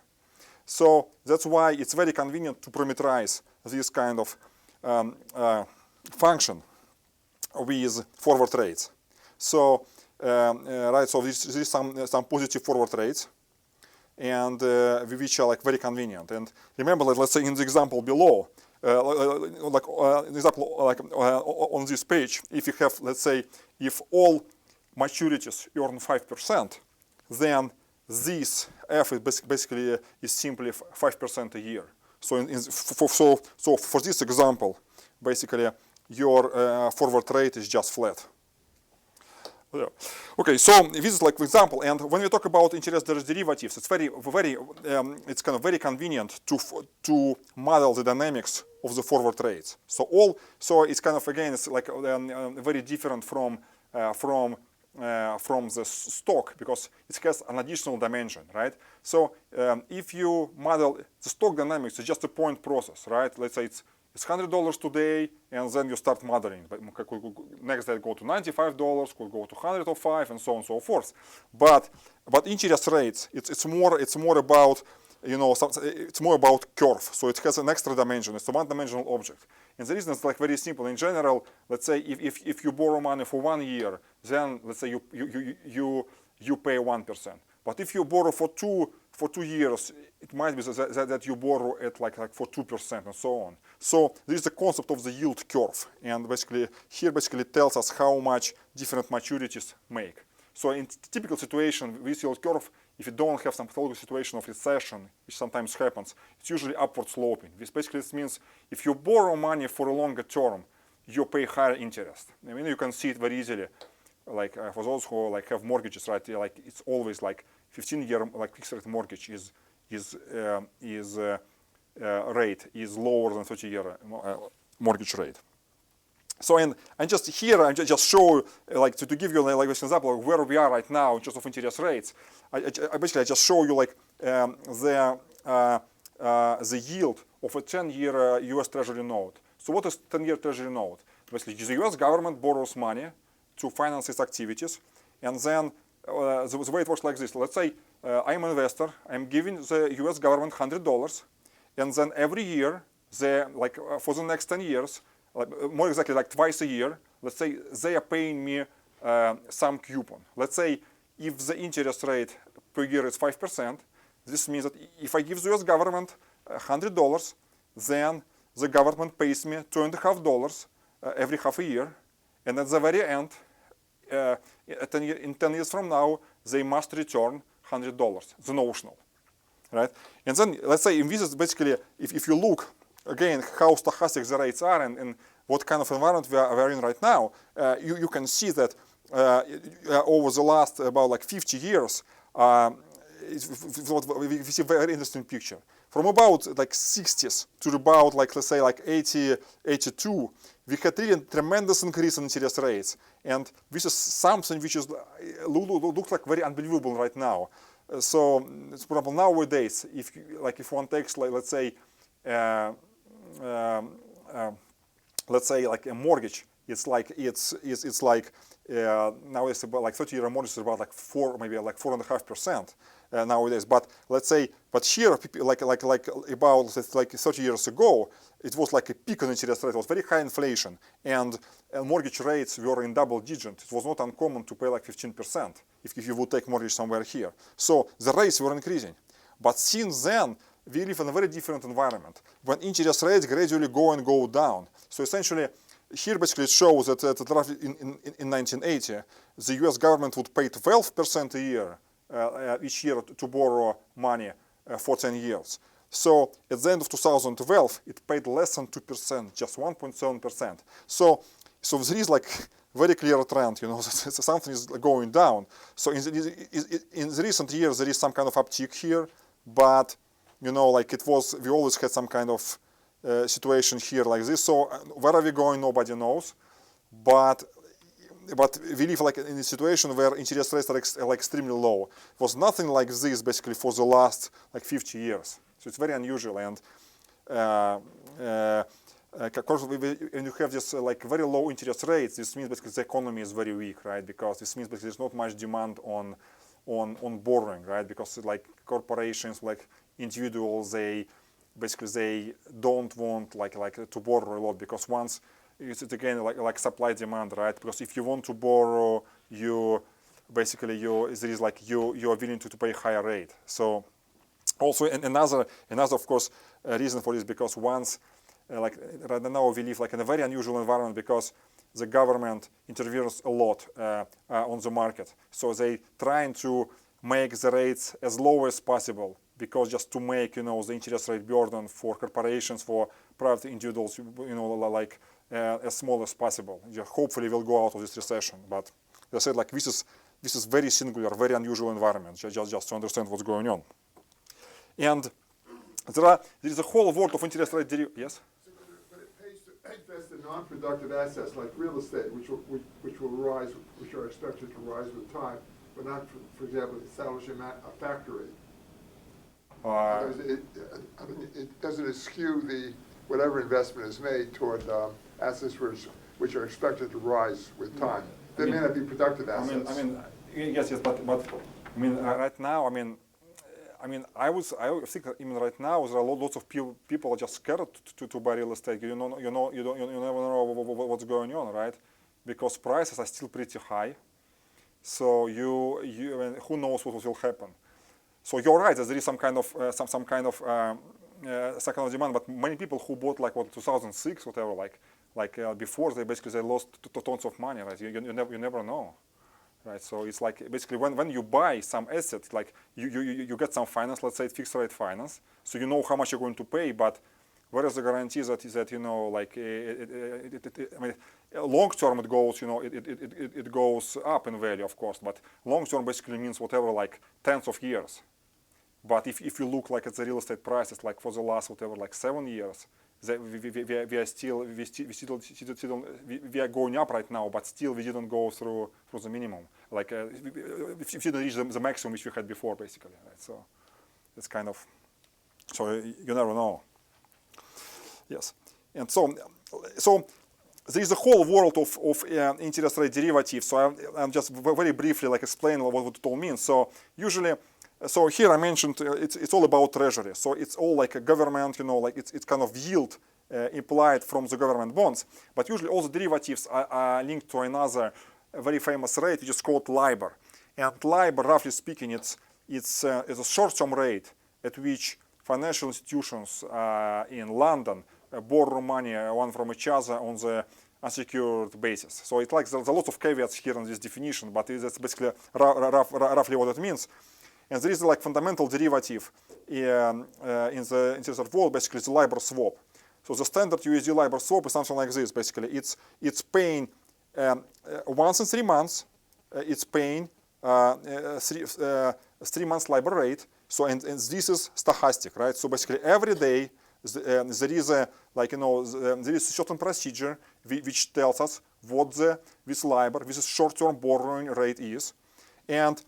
So that's why it's very convenient to parameterize this kind of function with forward rates. So right, so this is some positive forward rates, and which are like very convenient. And remember, let's say in the example below, on this page, if you have, let's say, if all maturities earn 5%, then this f is basically is simply 5% a year. So so for this example, basically your forward rate is just flat. Yeah. Okay, so this is like example, and when we talk about interest derivatives, it's it's kind of very convenient to model the dynamics of the forward rates. So it's kind of, again, it's like very different from the stock, because it has an additional dimension, right? So if you model the stock dynamics, it's just a point process, right? Let's say it's $100 today, and then you start modeling. But next day go to $95, could go to $105, and so on and so forth. But interest rates, it's more about, you know, it's more about curve. So it has an extra dimension. It's a one-dimensional object. And the reason is like very simple. In general, let's say if you borrow money for 1 year, then let's say you pay 1%. But if you borrow for two years, it might be that you borrow at like for 2% and so on. So this is the concept of the yield curve, and basically here tells us how much different maturities make. So in typical situation, with yield curve, if you don't have some pathological situation of recession, which sometimes happens, it's usually upward sloping. This basically means if you borrow money for a longer term, you pay higher interest. I mean, you can see it very easily. Like for those who like have mortgages, right? Like it's always like 15-year like fixed rate mortgage rate is lower than 30-year mortgage rate. So and just here I just show like to give you like this example of where we are right now in terms of interest rates. I just show you like the yield of a 10-year U.S. Treasury note. So what is 10-year Treasury note? Basically, the U.S. government borrows money to finance its activities, and then the way it works like this. Let's say I'm an investor. I'm giving the U.S. government $100, and then every year, for the next 10 years, more exactly like twice a year, let's say they are paying me some coupon. Let's say if the interest rate per year is 5%, this means that if I give the US government $100, then the government pays me $2.50 every half a year, and at the very end, in 10 years from now, they must return $100, the notional, right? And then let's say in this is basically, if you look again how stochastic the rates are and what kind of environment we are in right now, you can see that over the last about like 50 years, we see a very interesting picture. From about like 60s to about like let's say like 82, we had really a tremendous increase in interest rates, and this is something which is looks like very unbelievable right now. So, for example, nowadays, if one takes like let's say like a mortgage, it's like nowadays about like 30-year mortgage is about like 4.5% nowadays. But let's say, here like about like 30 years ago, it was like a peak on interest rate. It was very high inflation, and mortgage rates were in double digit. It was not uncommon to pay like 15% if you would take mortgage somewhere here. So the rates were increasing, but since then, we live in a very different environment when interest rates gradually go down. So essentially, here basically it shows that in 1980, the U.S. government would pay 12% a year each year to borrow money for 10 years. So at the end of 2012, it paid less than 2%, just 1.7%. So there is like very clear trend, you know, that something is going down. So in the recent years, there is some kind of uptick here, but you know, like we always had some kind of situation here like this. So where are we going? Nobody knows. But we live like in a situation where interest rates are like extremely low. It was nothing like this basically for the last like 50 years. So it's very unusual. And of course, when you have this like very low interest rates, this means basically the economy is very weak, right? Because this means basically there's not much demand on on borrowing, right? Because like corporations, like individuals, they don't want like to borrow a lot, because once it's again like supply demand, right? Because if you want to borrow, you are willing to pay higher rate. So also another of course reason for this, because once like right now we live like in a very unusual environment, because the government intervenes a lot on the market. So they trying to make the rates as low as possible, because just to make the interest rate burden for corporations, for private individuals, like as small as possible. Hopefully we'll go out of this recession. But as I said, like this is very singular, very unusual environment, just to understand what's going on. And there is a whole world of interest rate derivatives. Yes? But it pays to invest in non-productive assets like real estate, which are expected to rise with time, but not, for example, establishing a factory. It doesn't eschew whatever investment is made toward assets which are expected to rise with time. They may not be productive assets. Yes, but right now, I think even right now there are lots of people are just scared to buy real estate. You never know what's going on, right? Because prices are still pretty high. So who knows what will happen? So you're right that there is some kind of second demand, but many people who bought like 2006, whatever, like before, they lost tons of money, right? You never know. Right, so it's like basically when you buy some asset, like you get some finance, let's say fixed rate finance, so you know how much you're going to pay, but where is the guarantee that long term it goes, it goes up in value, of course, but long term basically means whatever, like tens of years. But if you look like at the real estate prices, like for the last whatever, like 7 years, we are going up right now, but still we didn't go through the minimum. Like we didn't reach the maximum which we had before, basically. Right? So it's kind of, so you never know. Yes, and so there is a whole world of interest rate derivatives. So I'm just very briefly like explain what it all means. So usually. So here I mentioned it's all about treasury. So it's all like a government, like it's kind of yield implied from the government bonds. But usually all the derivatives are linked to another very famous rate, which is called LIBOR. And LIBOR, roughly speaking, it's a short-term rate at which financial institutions in London borrow money one from each other on the unsecured basis. So it's like there's a lot of caveats here in this definition, but that's basically roughly what it means. And there is like fundamental derivative in the interest rate world, basically it's a LIBOR swap. So the standard USD LIBOR swap is something like this, basically. It's paying once in 3 months, it's paying 3 months LIBOR rate. So and this is stochastic, right? So basically every day there is a there is a certain procedure which tells us what this LIBOR, this short-term borrowing rate is, and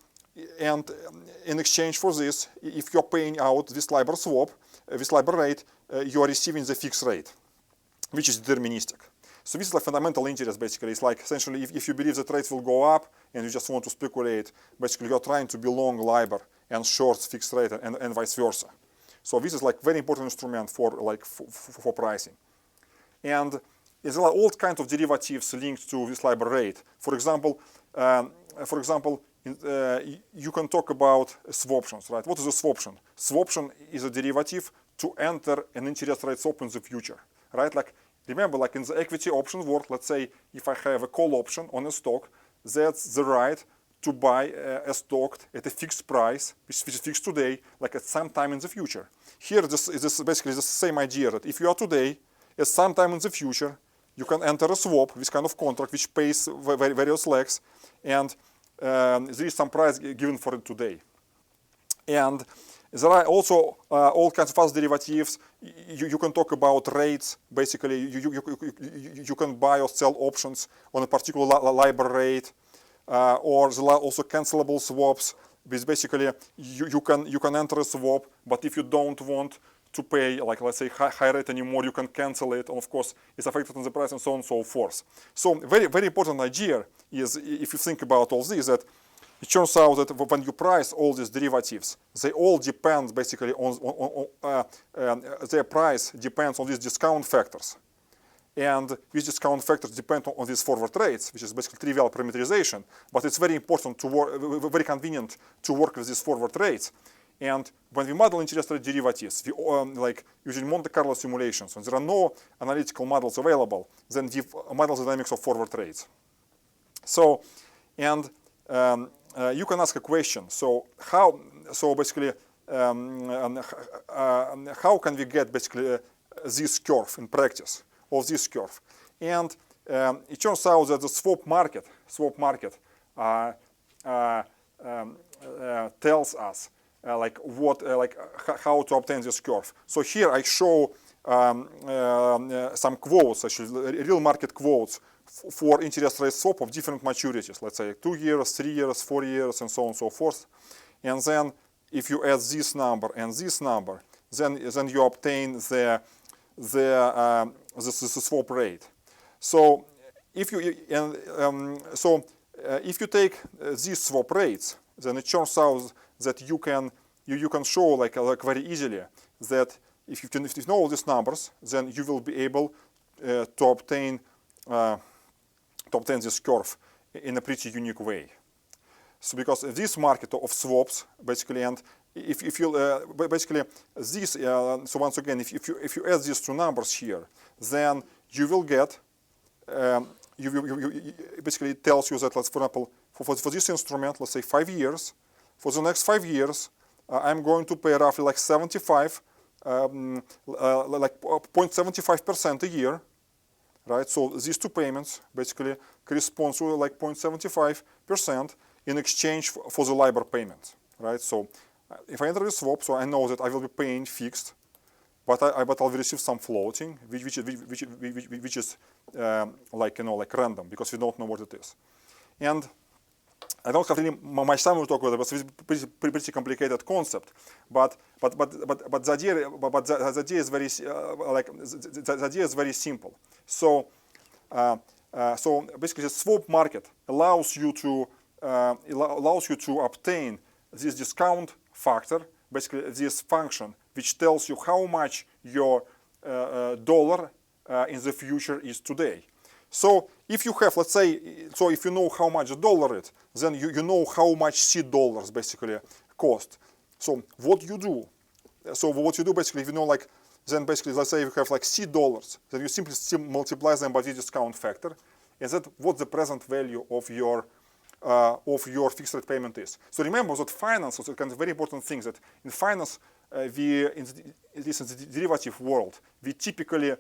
in exchange for this, if you're paying out this LIBOR swap, this LIBOR rate, you are receiving the fixed rate, which is deterministic. So this is like fundamental interest, basically. It's like essentially if you believe that rates will go up and you just want to speculate, basically you're trying to be long LIBOR and short fixed rate and vice versa. So this is like very important instrument for pricing. And there's all kinds of derivatives linked to this LIBOR rate. For example, you can talk about swaptions, right? What is a swaption? Swaption is a derivative to enter an interest rate swap in the future, right? Like remember, like in the equity option world, let's say if I have a call option on a stock, that's the right to buy a stock at a fixed price, which is fixed today, like at some time in the future. Here, this is basically the same idea that if you are today, at some time in the future, you can enter a swap, this kind of contract, which pays various legs, and there is some price given for it today. And there are also all kinds of other derivatives. You can talk about rates. Basically, you can buy or sell options on a particular LIBOR rate, or there are also cancelable swaps. Which basically you can enter a swap, but if you don't want to pay, like let's say high rate anymore, you can cancel it, and of course it's affected on the price and so on and so forth. So very important idea is, if you think about all this, that it turns out that when you price all these derivatives, they all depend basically their price depends on these discount factors. And these discount factors depend on these forward rates, which is basically trivial parameterization. But it's very important to work, very convenient to work with these forward rates. And when we model interest rate derivatives, we like using Monte Carlo simulations. When there are no analytical models available, then we model the dynamics of forward rates. So, and you can ask a question. So how? So basically, how can we get basically this curve in practice of this curve? And it turns out that the swap market tells us like what how to obtain this curve. So here I show some quotes, actually real market quotes for interest rate swap of different maturities. Let's say 2 years, 3 years, 4 years, and so on and so forth. And then if you add this number and this number, then you obtain the swap rate. So if you if you take these swap rates, then it turns out that you can show like very easily that if you know all these numbers, then you will be able to obtain this curve in a pretty unique way. So because this market of swaps basically, and if you basically this so once again, if you add these two numbers here, then you will get basically it tells you that, let's for example, for this instrument, let's say 5 years, for the next 5 years, I'm going to pay roughly like 75, like 0.75% a year, right? So these two payments basically correspond to like 0.75% in exchange for the LIBOR payment, right? So if I enter the swap, so I know that I will be paying fixed, but I'll receive some floating, which is like like random because we don't know what it is. And I don't have really much time to talk about it, but it's a pretty complicated concept. But the idea is very the idea is very simple. So so basically the swap market allows you to obtain this discount factor, basically this function which tells you how much your dollar in the future is today. So if you have, let's say, so if you know how much the dollar is, then you know how much C dollars basically cost. So what you do? So what you do basically, if you know like, then basically let's say you have like C dollars, then you simply multiply them by the discount factor, and that's what the present value of your fixed rate payment is. So remember that finance is a kind of very important thing. That in finance, in the derivative world, we typically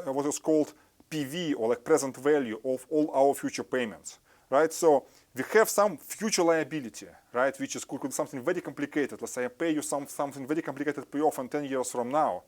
what is called PV, or like present value of all our future payments, right? So we have some future liability, right, which is could be something very complicated. Let's say I pay you something very complicated payoff in 10 years from now.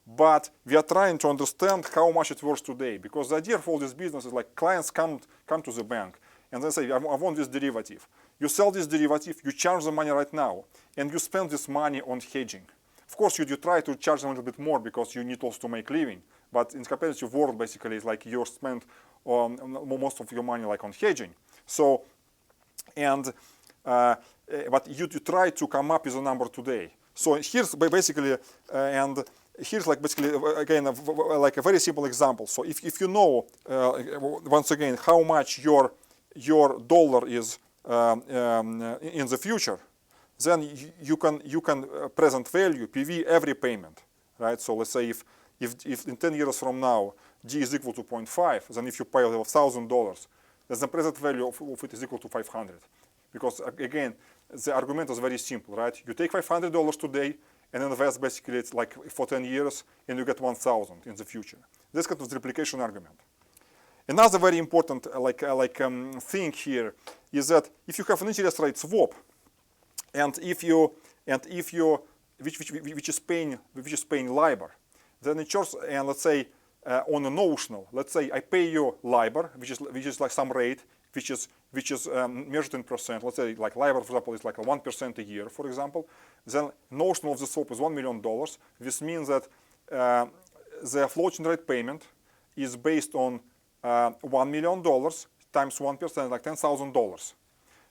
But we are trying to understand how much it's worth today, because the idea of all this business is like clients come to the bank and they say, I want this derivative. You sell this derivative, you charge the money right now, and you spend this money on hedging. Of course, you try to charge them a little bit more because you need also to make living. But in competitive world, basically, it's like you spend most of your money like on hedging. So, and but you try to come up with a number today. So here's basically, and here's like basically again like a very simple example. So if you know once again how much your dollar is in the future, then you can present value PV every payment, right? So let's say if in 10 years from now G is equal to 0.5, then if you pay $1,000, then the present value of it is equal to 500. Because again, the argument is very simple, right? You take $500 today and invest basically it's like for 10 years and you get 1,000 in the future. This kind of the replication argument. Another very important thing here is that if you have an interest rate swap, and if you which is paying LIBOR, then it shows, and let's say on a notional, let's say I pay you LIBOR, which is like some rate, which is measured in percent. Let's say like LIBOR, for example, is like 1% a year, for example. Then notional of the swap is $1 million. This means that the floating rate payment is based on $1 million times 1%, like $10,000.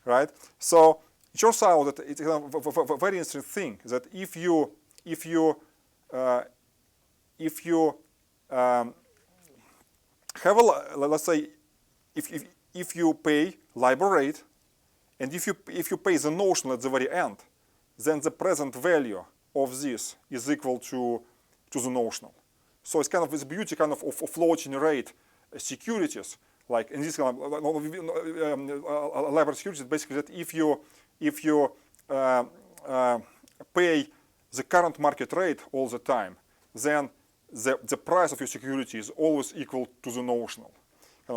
right? So it turns out that it's a very interesting thing that if you have a, let's say, if you pay LIBOR rate, and if you pay the notional at the very end, then the present value of this is equal to the notional. So it's kind of this beauty kind of floating rate securities, like in this kind of LIBOR securities, basically that if you pay the current market rate all the time, then the price of your security is always equal to the notional.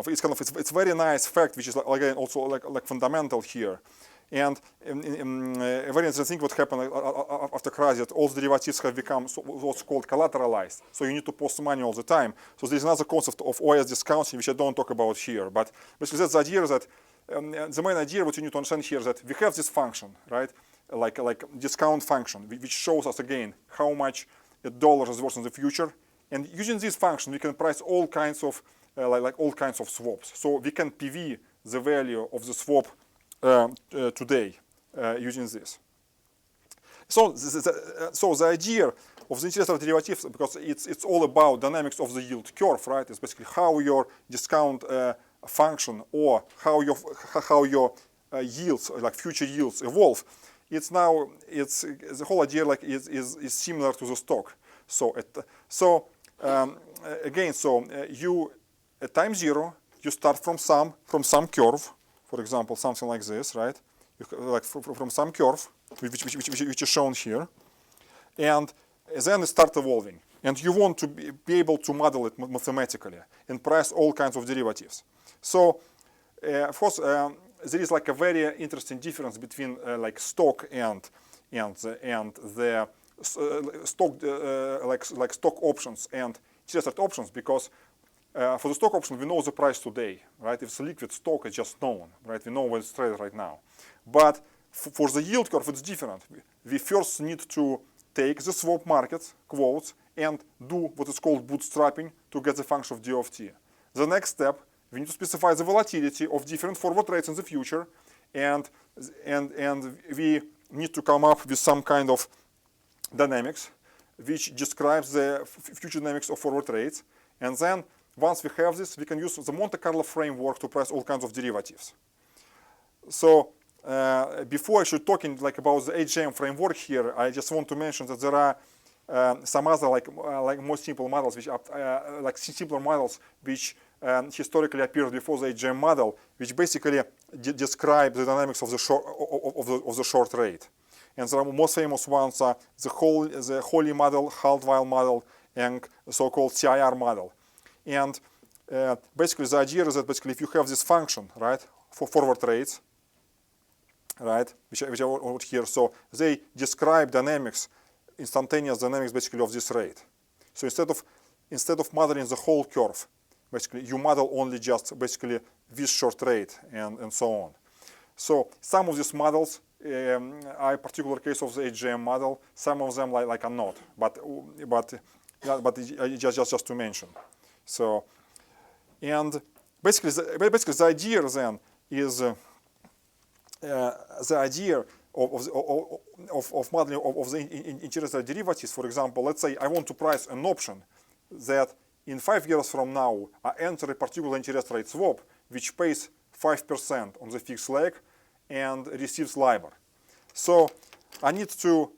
It's very nice fact, which is again also like fundamental here. And a very interesting thing what happened after crisis, that all the derivatives have become what's called collateralized. So you need to post money all the time. So there's another concept of OS discounting, which I don't talk about here. But basically that's the idea that the main idea what you need to understand here is that we have this function, right? Like discount function, which shows us again how much a dollar is worth in the future. And using this function, we can price all kinds of all kinds of swaps. So we can PV the value of the swap today using this. So the idea of the interest rate derivatives, because it's all about dynamics of the yield curve, right? It's basically how your discount function or how your yields, like future yields, evolve. It's the whole idea like is similar to the stock. You at time zero you start from some curve, for example, something like this, right? Like from some curve, which is shown here, and then it starts evolving. And you want to be able to model it mathematically and price all kinds of derivatives. So, of course, there is like a very interesting difference between like stock and the stock like stock options and interest rate options, because for the stock option we know the price today, right? If it's a liquid stock, it's just known, right? We know where it's traded right now. But for the yield curve, it's different. We first need to take the swap market quotes and do what is called bootstrapping to get the function of d of t. The next step, we need to specify the volatility of different forward rates in the future, and we need to come up with some kind of dynamics which describes the future dynamics of forward rates. And then once we have this, we can use the Monte Carlo framework to price all kinds of derivatives. So before I should talking like about the HJM framework here, I just want to mention that there are some other like more simple models, which are like simpler models which historically appeared before the HJM model, which basically describe the dynamics of the short rate. And the most famous ones are the Holy model, Haltwile model, and the so-called CIR model. And basically the idea is that basically if you have this function, right, for forward rates, right, which I wrote here, so they describe dynamics, instantaneous dynamics basically of this rate. So instead of modeling the whole curve, basically you model only just basically this short rate and so on. So some of these models are a particular case of the HJM model. Some of them like are not, but just to mention. So, and basically the idea then is the idea of modeling of the interest rate derivatives. For example, let's say I want to price an option that in 5 years from now I enter a particular interest rate swap which pays 5% on the fixed leg and receives LIBOR. So I need to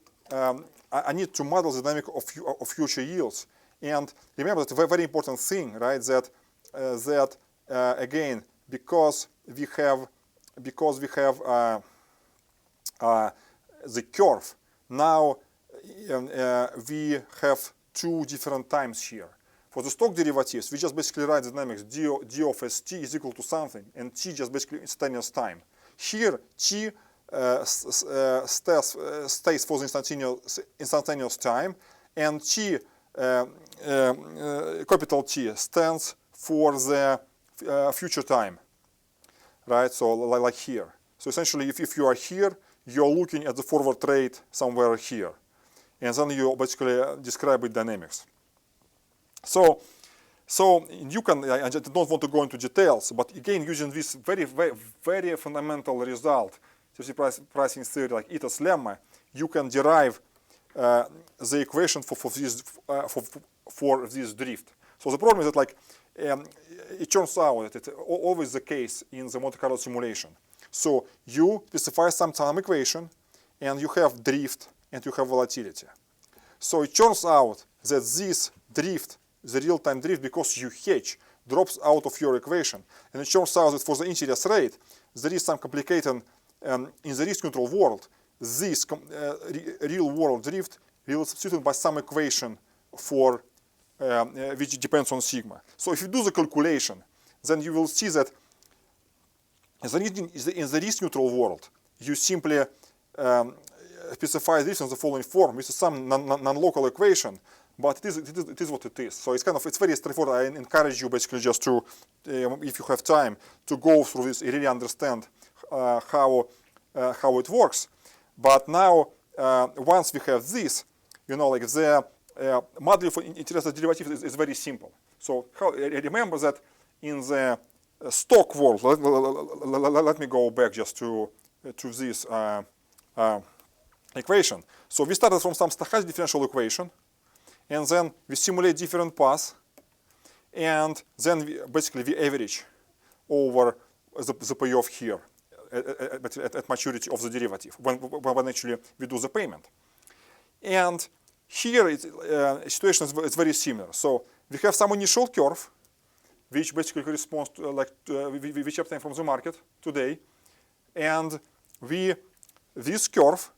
model the dynamic of future yields. And remember that a very important thing, right? That again, because we have the curve, now we have two different times here. For the stock derivatives, we just basically write the dynamics d of st is equal to something, and t just basically instantaneous time. Here, t stays for the instantaneous time, and t capital T stands for the future time, right? So like here. So essentially, if you are here, you're looking at the forward rate somewhere here, and then you basically describe it dynamics. So So you can, I just don't want to go into details, but again, using this very fundamental result, pricing theory like Ito's lemma, you can derive the equation for this drift. So the problem is that it turns out that it's always the case in the Monte Carlo simulation. So you specify some time equation, and you have drift, and you have volatility. So it turns out that this drift, the real-time drift, because you hedge, drops out of your equation. And it turns out that for the interest rate, there is some complicated, in the risk-neutral world, this real-world drift will be substituted by some equation for which depends on sigma. So if you do the calculation, then you will see that in the risk-neutral world, you simply specify this in the following form. This is some non-local equation, but it is what it is. So it's very straightforward. I encourage you basically just to, if you have time, to go through this and really understand how it works. But now, once we have this, the model for interested derivatives is very simple. So remember that in the stock world, let me go back just to this equation. So we started from some stochastic differential equation, and then we simulate different paths, and then we average over the payoff here at maturity of the derivative when actually we do the payment. And here situation is very similar. So we have some initial curve, which basically corresponds to which obtained from the market today, and this curve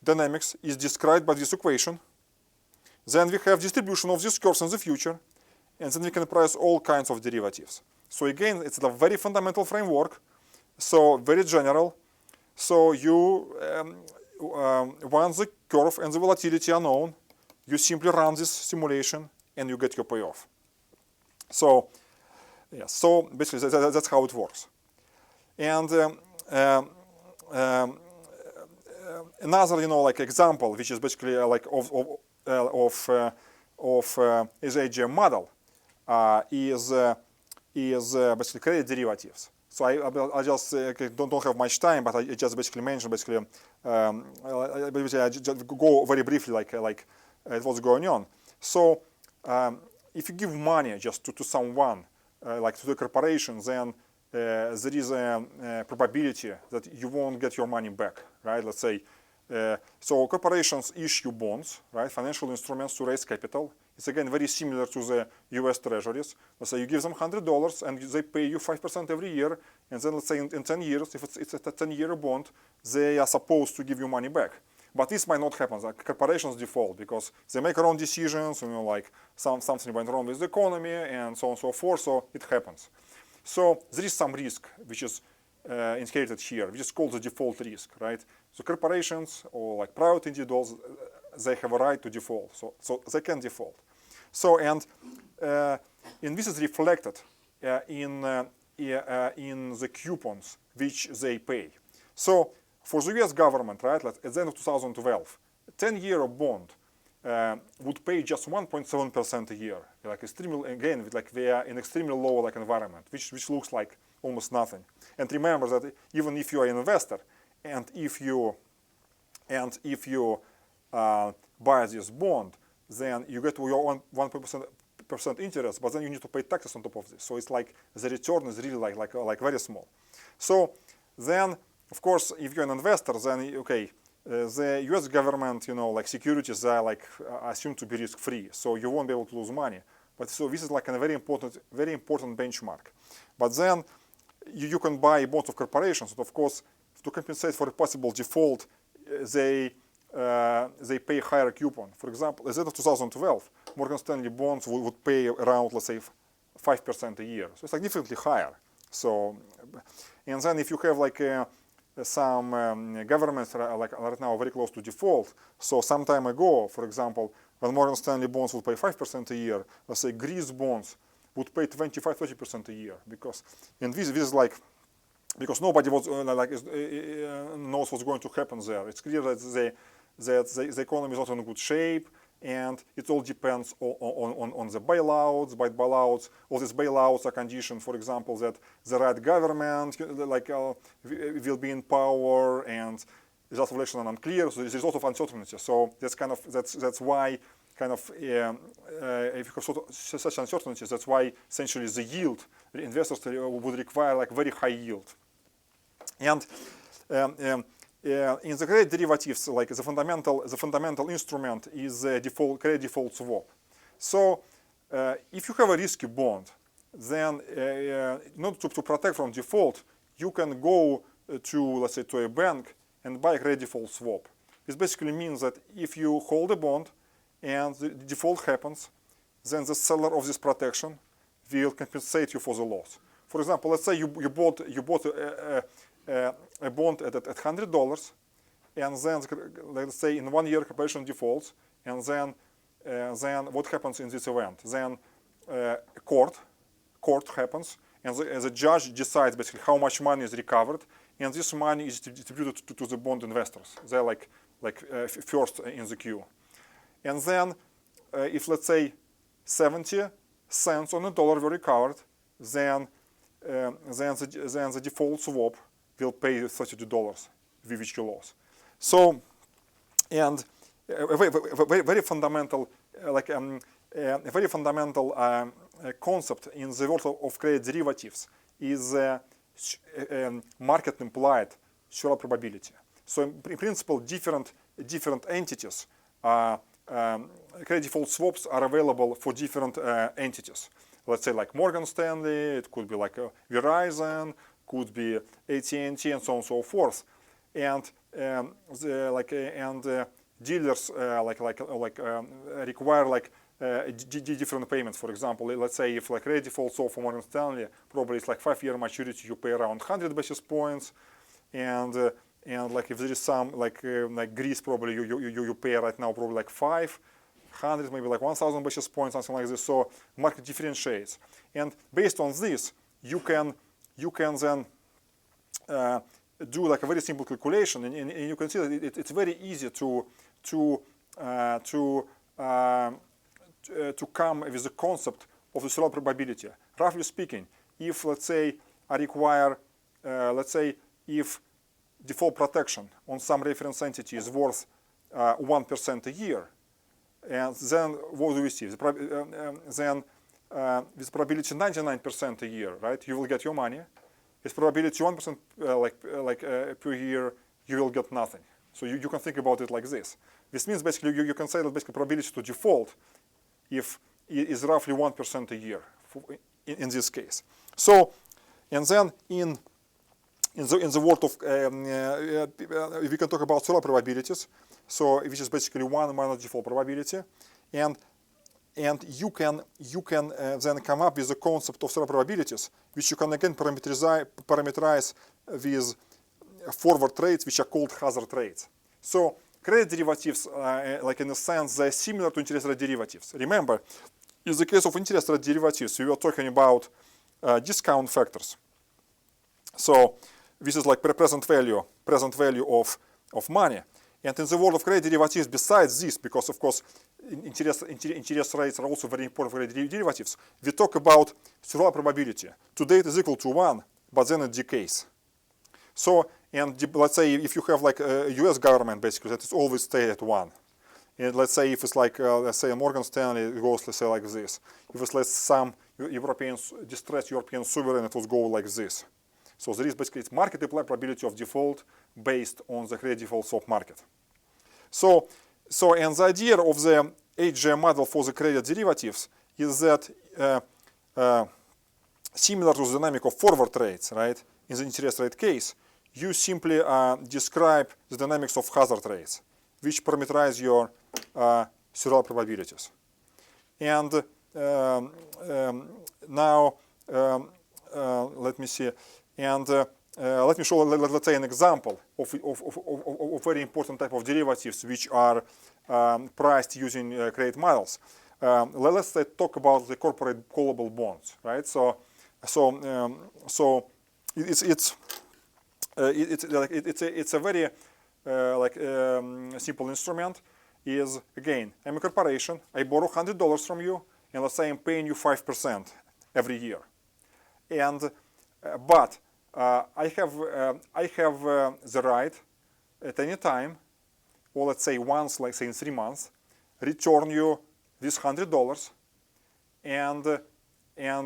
dynamics is described by this equation. Then we have distribution of these curves in the future, and then we can price all kinds of derivatives. So again, it's a very fundamental framework, so very general. So you, once the curve and the volatility are known, you simply run this simulation and you get your payoff. So, yeah, so basically that's how it works. And another, example, which is basically of HJM model, is basically credit derivatives. So I just don't have much time, but I just basically mentioned I just go very briefly like what's going on. So if you give money just to someone, like to the corporation, then there is a probability that you won't get your money back, right? Let's say, so corporations issue bonds, right? Financial instruments to raise capital. It's again very similar to the US treasuries. Let's say you give them $100 and they pay you 5% every year. And then let's say in 10 years, if it's a 10-year bond, they are supposed to give you money back. But this might not happen. Like corporations default because they make their own decisions, like something went wrong with the economy and so on and so forth, so it happens. So there is some risk which is inherited here, which is called the default risk, right? So corporations or like private individuals, they have a right to default, so they can default. So and this is reflected in the coupons which they pay. So for the US government, right, at the end of 2012, a 10-year bond would pay just 1.7% a year. Like extremely, again, they are in extremely low environment, which looks like almost nothing. And remember that even if you are an investor, and if you buy this bond, then you get your 1% interest, but then you need to pay taxes on top of this. So it's like the return is really like very small. So then, of course, if you're an investor, then okay, the U.S. government, securities are assumed to be risk-free, so you won't be able to lose money. But so this is like a very important benchmark. But then you can buy bonds of corporations, and of course, to compensate for a possible default, they pay higher coupon. For example, as of 2012, Morgan Stanley bonds would pay around, let's say, 5% a year. So it's significantly higher. So, and then if you have some governments right now very close to default. So some time ago, for example, when Morgan Stanley bonds would pay 5% a year, let's say Greece bonds would pay 25-30% a year, because this is because nobody was knows what's going to happen there. It's clear that the economy is not in good shape, and it all depends on the bailouts. By bailouts, all these bailouts are conditioned, for example, that the right government will be in power, and the results of election are unclear. So there's a lot of uncertainty. So that's why if you have such uncertainties, that's why essentially the yield, the investors would require like very high yield. And in the credit derivatives, like the fundamental instrument is the credit default swap. So if you have a risky bond, then in order to protect from default, you can go to, let's say, to a bank and buy a credit default swap. This basically means that if you hold a bond and the default happens, then the seller of this protection will compensate you for the loss. For example, let's say you bought a bond at $100, and then let's say in 1 year corporation defaults, and then what happens in this event? Then court happens, and the judge decides basically how much money is recovered, and this money is distributed to the bond investors. They're like first in the queue. And then if, let's say, 70 cents on a dollar were recovered, then the default swap will pay $32, which you lost. So, and a very fundamental, concept in the world of credit derivatives is market implied Shiller probability. So in principle, different entities, credit default swaps are available for different entities. Let's say like Morgan Stanley, it could be like Verizon, could be AT&T, and so on and so forth. And dealers require different payments. For example, let's say if like credit default swap for Morgan Stanley, probably it's like 5-year maturity, you pay around 100 basis points, and like if there is some like Greece, probably you pay right now probably like 500, maybe like 1,000 basis points, something like this. So market differentiates, and based on this, you can then do like a very simple calculation, and you can see that it's very easy to come with the concept of the Shiller probability. Roughly speaking, if let's say I require, let's say if default protection on some reference entity is worth 1% a year, and then what do we see? Then with probability 99% a year, right? You will get your money. With probability 1% per year, you will get nothing. So you can think about it like this. This means basically you can say that basically probability to default if is roughly 1% a year in this case. So, and then in the world of we can talk about Shiller probabilities. So which is basically 1 minus default probability, and you can then come up with the concept of Shiller probabilities, which you can again parameterize with forward trades, which are called hazard trades. So credit derivatives, like in a sense, they're similar to interest rate derivatives. Remember, in the case of interest rate derivatives, we were talking about discount factors. So this is like present value of money. And in the world of credit derivatives, besides this, because of course interest rates are also very important for credit derivatives, we talk about Shiller probability. Today it is equal to 1, but then it decays. So, and let's say if you have like a US government, basically, that is always stay at 1. And let's say if it's like, let's say Morgan Stanley, it goes, let's say, like this. If it's like some distressed European sovereign, it will go like this. So there is basically, it's market applied probability of default based on the credit default swap market. So and the idea of the HJM model for the credit derivatives is that similar to the dynamic of forward trades, right? In the interest rate case, you simply describe the dynamics of hazard rates, which parameterize your Shiller probabilities. And now let me see. And let me show, let's say, an example of very important type of derivatives which are priced using credit models. Let's talk about the corporate callable bonds, right? So it's a very simple instrument, is, again, I'm a corporation, I borrow $100 from you, and let's say I'm paying you 5% every year. And, but I have the right at any time, or let's say once, like say in 3 months, return you this $100 and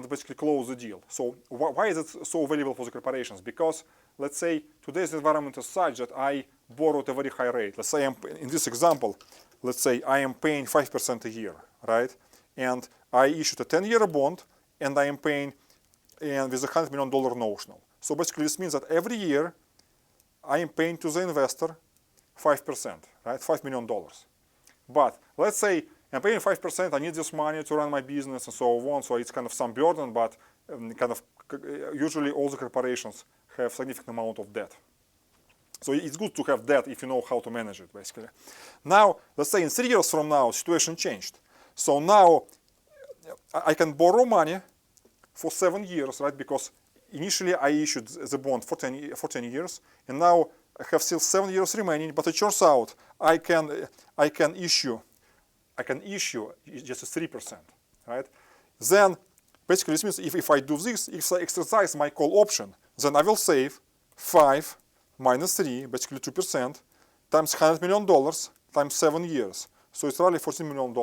basically close the deal. So why is it so valuable for the corporations? Because let's say today's environment is such that I borrow at a very high rate. Let's say in this example, let's say I am paying 5% a year, right? And I issued a 10-year bond, and I am paying with a $100 million notional. So basically this means that every year I am paying to the investor 5%, right? $5 million. But let's say I'm paying 5%, I need this money to run my business and so on, so it's kind of some burden, but usually all the corporations have significant amount of debt. So it's good to have debt if you know how to manage it, basically. Now, let's say in 3 years from now, situation changed. So now I can borrow money for 7 years, right? Because initially I issued the bond for 10 years, and now I have still 7 years remaining, but it turns out I can issue just 3%, right? Then basically this means if I do this, if I exercise my call option, then I will save 5 minus 3, basically 2%, times $100 million times 7 years. So it's really $14 million.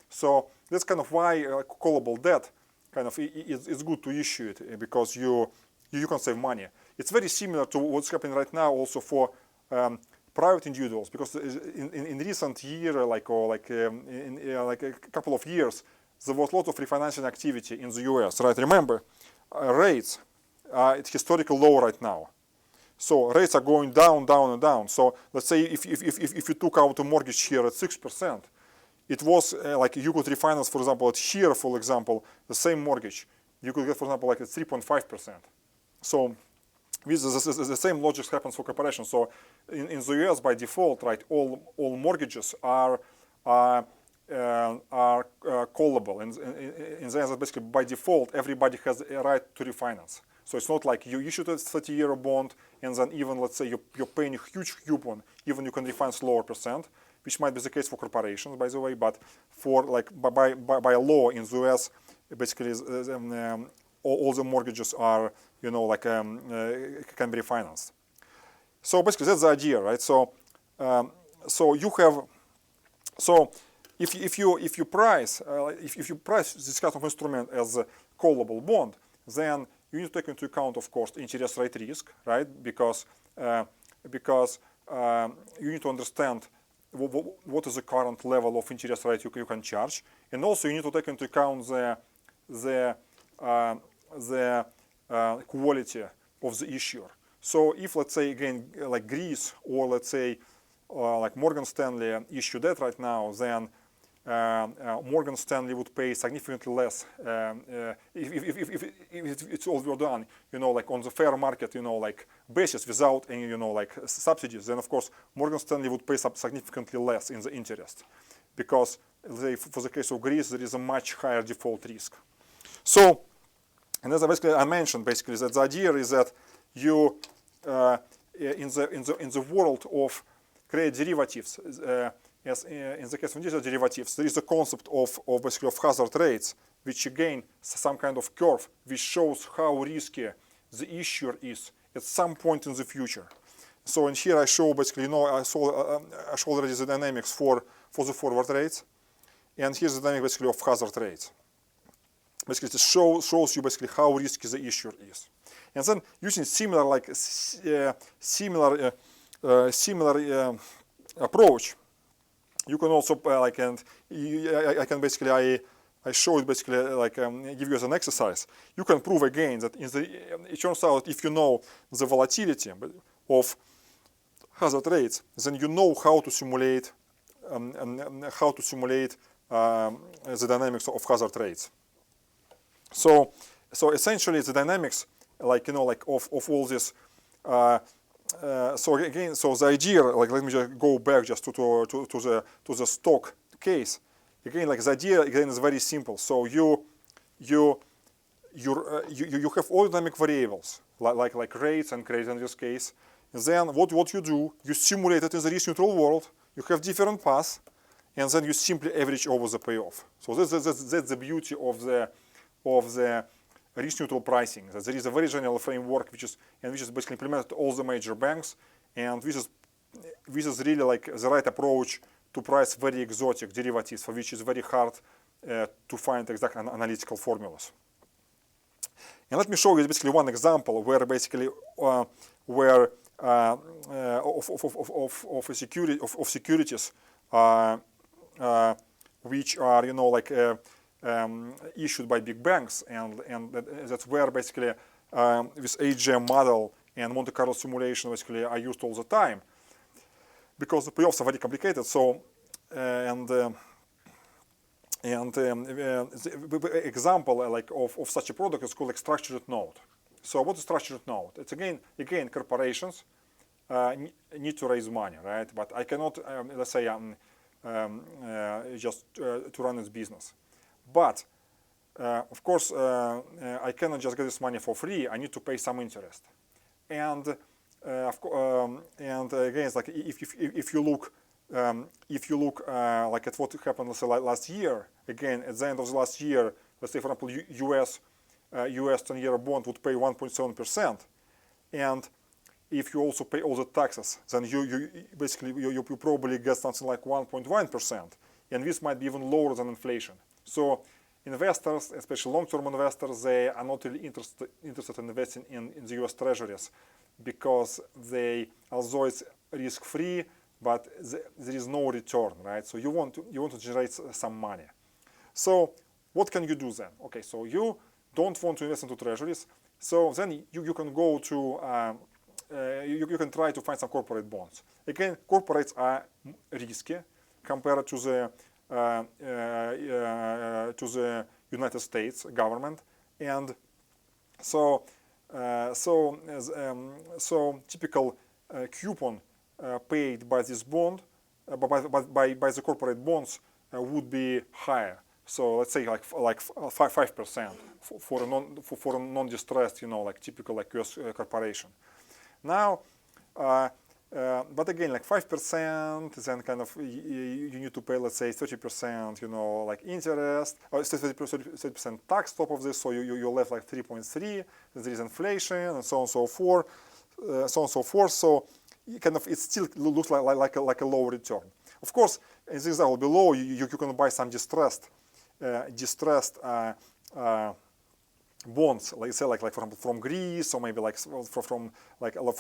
So that's kind of why callable debt kind of is good to issue it, because you can save money. It's very similar to what's happening right now also for private individuals, because in recent year, in a couple of years, there was a lot of refinancing activity in the US, right? Remember, rates are at historical low right now. So rates are going down, down, and down. So let's say if you took out a mortgage here at 6%, it was like you could refinance, for example, here, for example, the same mortgage. You could get, for example, like at 3.5%. So the same logic happens for corporations. So in the US, by default, right, all mortgages are callable. In the sense that basically by default, everybody has a right to refinance. So it's not like you issued a 30-year bond, and then even, let's say, you're paying a huge coupon, even you can refinance lower percent, which might be the case for corporations, by the way, but for like by law in the US, basically all the mortgages are, you know, like can be refinanced. So basically that's the idea, right? So if you price this kind of instrument as a callable bond, then you need to take into account, of course, interest rate risk, right? Because you need to understand what is the current level of interest rate you can charge, and also you need to take into account the quality of the issuer. So if, let's say, again, like Greece or let's say like Morgan Stanley issue debt right now, then Morgan Stanley would pay significantly less if it's all were done, you know, like on the fair market, you know, like basis without any, you know, like subsidies. Then of course Morgan Stanley would pay significantly less in the interest, because for the case of Greece there is a much higher default risk. So, and as I mentioned, basically that the idea is that you in the world of credit derivatives. As in the case of interest derivatives, there is a concept of basically of hazard rates, which again some kind of curve which shows how risky the issuer is at some point in the future. So in here I show basically, you know, I show already the dynamics for the forward rates, and here's the dynamic basically of hazard rates. Basically, it shows you basically how risky the issuer is, and then using similar approach. You can also I show it basically give you as an exercise. You can prove again that it turns out if you know the volatility of hazard rates, then you know how to simulate the dynamics of hazard rates. So essentially the dynamics of all this. So the idea, let me just go back just to the stock case. Again, the idea again is very simple. So you have all dynamic variables like rates and credit in this case. And then what you do, you simulate it in the risk neutral world. You have different paths, and then you simply average over the payoff. So that's the beauty of the risk-neutral pricing. That there is a very general framework which is basically implemented to all the major banks, and this is really like the right approach to price very exotic derivatives for which is very hard to find exact analytical formulas. And let me show you basically one example where basically of securities which are issued by big banks, and that's where basically this HJM model and Monte Carlo simulation basically are used all the time, because the payoffs are very complicated. So the example of such a product is called structured note. So what is structured note? It's again corporations need to raise money, right? But I cannot let's say just to run its business. But of course I cannot just get this money for free. I need to pay some interest. And again, it's like if you look like at what happened, let's say last year, again at the end of the last year, let's say for example US 10-year bond would pay 1.7%, and if you also pay all the taxes, then you basically probably get something like 1.1%, and this might be even lower than inflation. So investors, especially long-term investors, they are not really interested in investing in the US treasuries, because although it's risk-free, but there is no return, right? So you want to generate some money. So what can you do then? Okay, so you don't want to invest into treasuries, so then you can go to you can try to find some corporate bonds. Again, corporates are risky compared to the United States government, and so typical coupon paid by this bond, by the corporate bonds would be higher. So let's say like 5% for a non-distressed, like typical like US corporation. Now, but again, like 5%, then kind of you need to pay, let's say 30%, like interest, or 30% tax top of this. So you're left like 3.3. There is inflation and so on and so forth, So kind of it still looks like a low return. Of course, in this example below, you can buy some distressed bonds, like say like from Greece, or maybe like from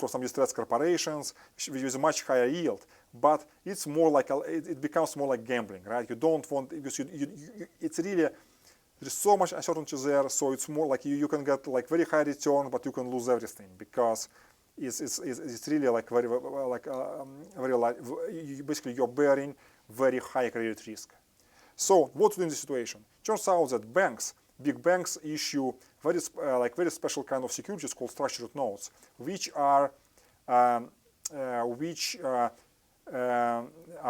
some distressed corporations with a much higher yield. But it's more like it becomes more like gambling, right? You don't want, because it's really, there's so much uncertainty there. So it's more like you can get like very high return, but you can lose everything, because it's really like very basically you're bearing very high credit risk. So what to do in this situation? Turns out that big banks issue very special kind of securities called structured notes, which are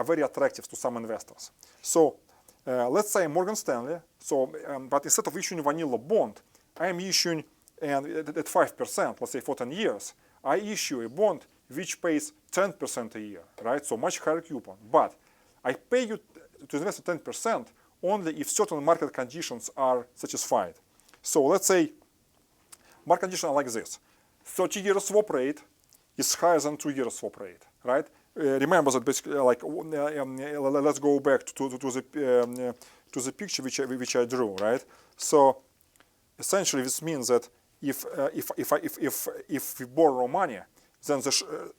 very attractive to some investors. So let's say Morgan Stanley. So but instead of issuing a vanilla bond, I am issuing, and at 5%, let's say for 10 years, I issue a bond which pays 10% a year, right? So much higher coupon. But I pay you to invest at 10% only if certain market conditions are satisfied. So let's say market conditions are like this: 30-year swap rate is higher than 2-year swap rate, right? Remember that basically, like let's go back to the picture which I drew, right? So essentially, this means that if we borrow money, then the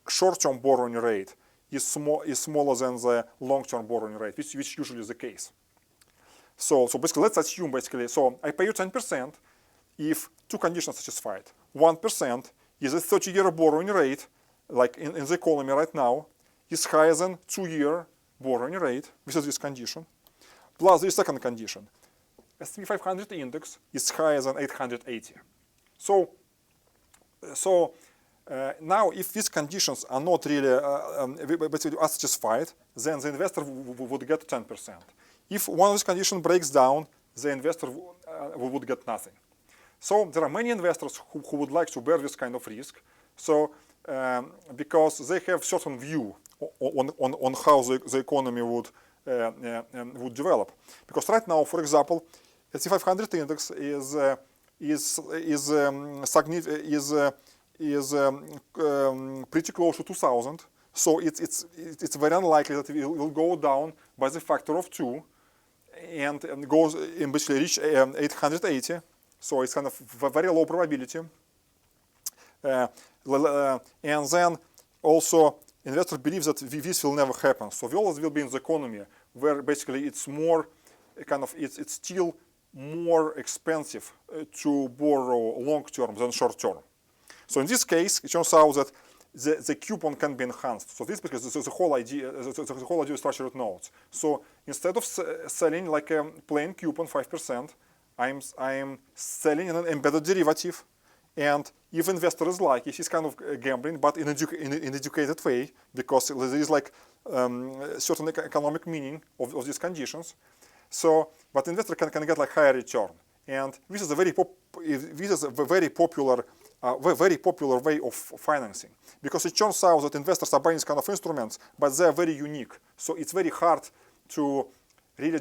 short-term borrowing rate is smaller than the long-term borrowing rate, which usually is the case. So basically, let's assume so I pay you 10% if two conditions are satisfied. 1% is a 30-year borrowing rate, like in the economy right now, is higher than 2-year borrowing rate, which is this condition, plus the second condition. S&P 500 index is higher than 880. So now, if these conditions are not really are satisfied, then the investor would get 10%. If one of these conditions breaks down, the investor would get nothing. So there are many investors who would like to bear this kind of risk. So because they have certain view on how the economy would would develop. Because right now, for example, S&P 500 index is pretty close to 2,000. So it's very unlikely that it will go down by the factor of 2 and goes and basically reach 880. So it's kind of a very low probability. And then also investors believe that this will never happen. So we always will be in the economy where basically it's more kind of it's still more expensive to borrow long term than short term. So in this case, it turns out that the coupon can be enhanced. So this is because the whole idea, the whole idea of structured notes. So instead of selling like a plain coupon 5%, I'm selling an embedded derivative. And if investor is lucky, he's kind of gambling, but in an educated way, because there is like certain economic meaning of these conditions. So, but investor can get like higher return. And this is a very popular way of financing, because it turns out that investors are buying these kind of instruments, but they're very unique. So it's very hard to really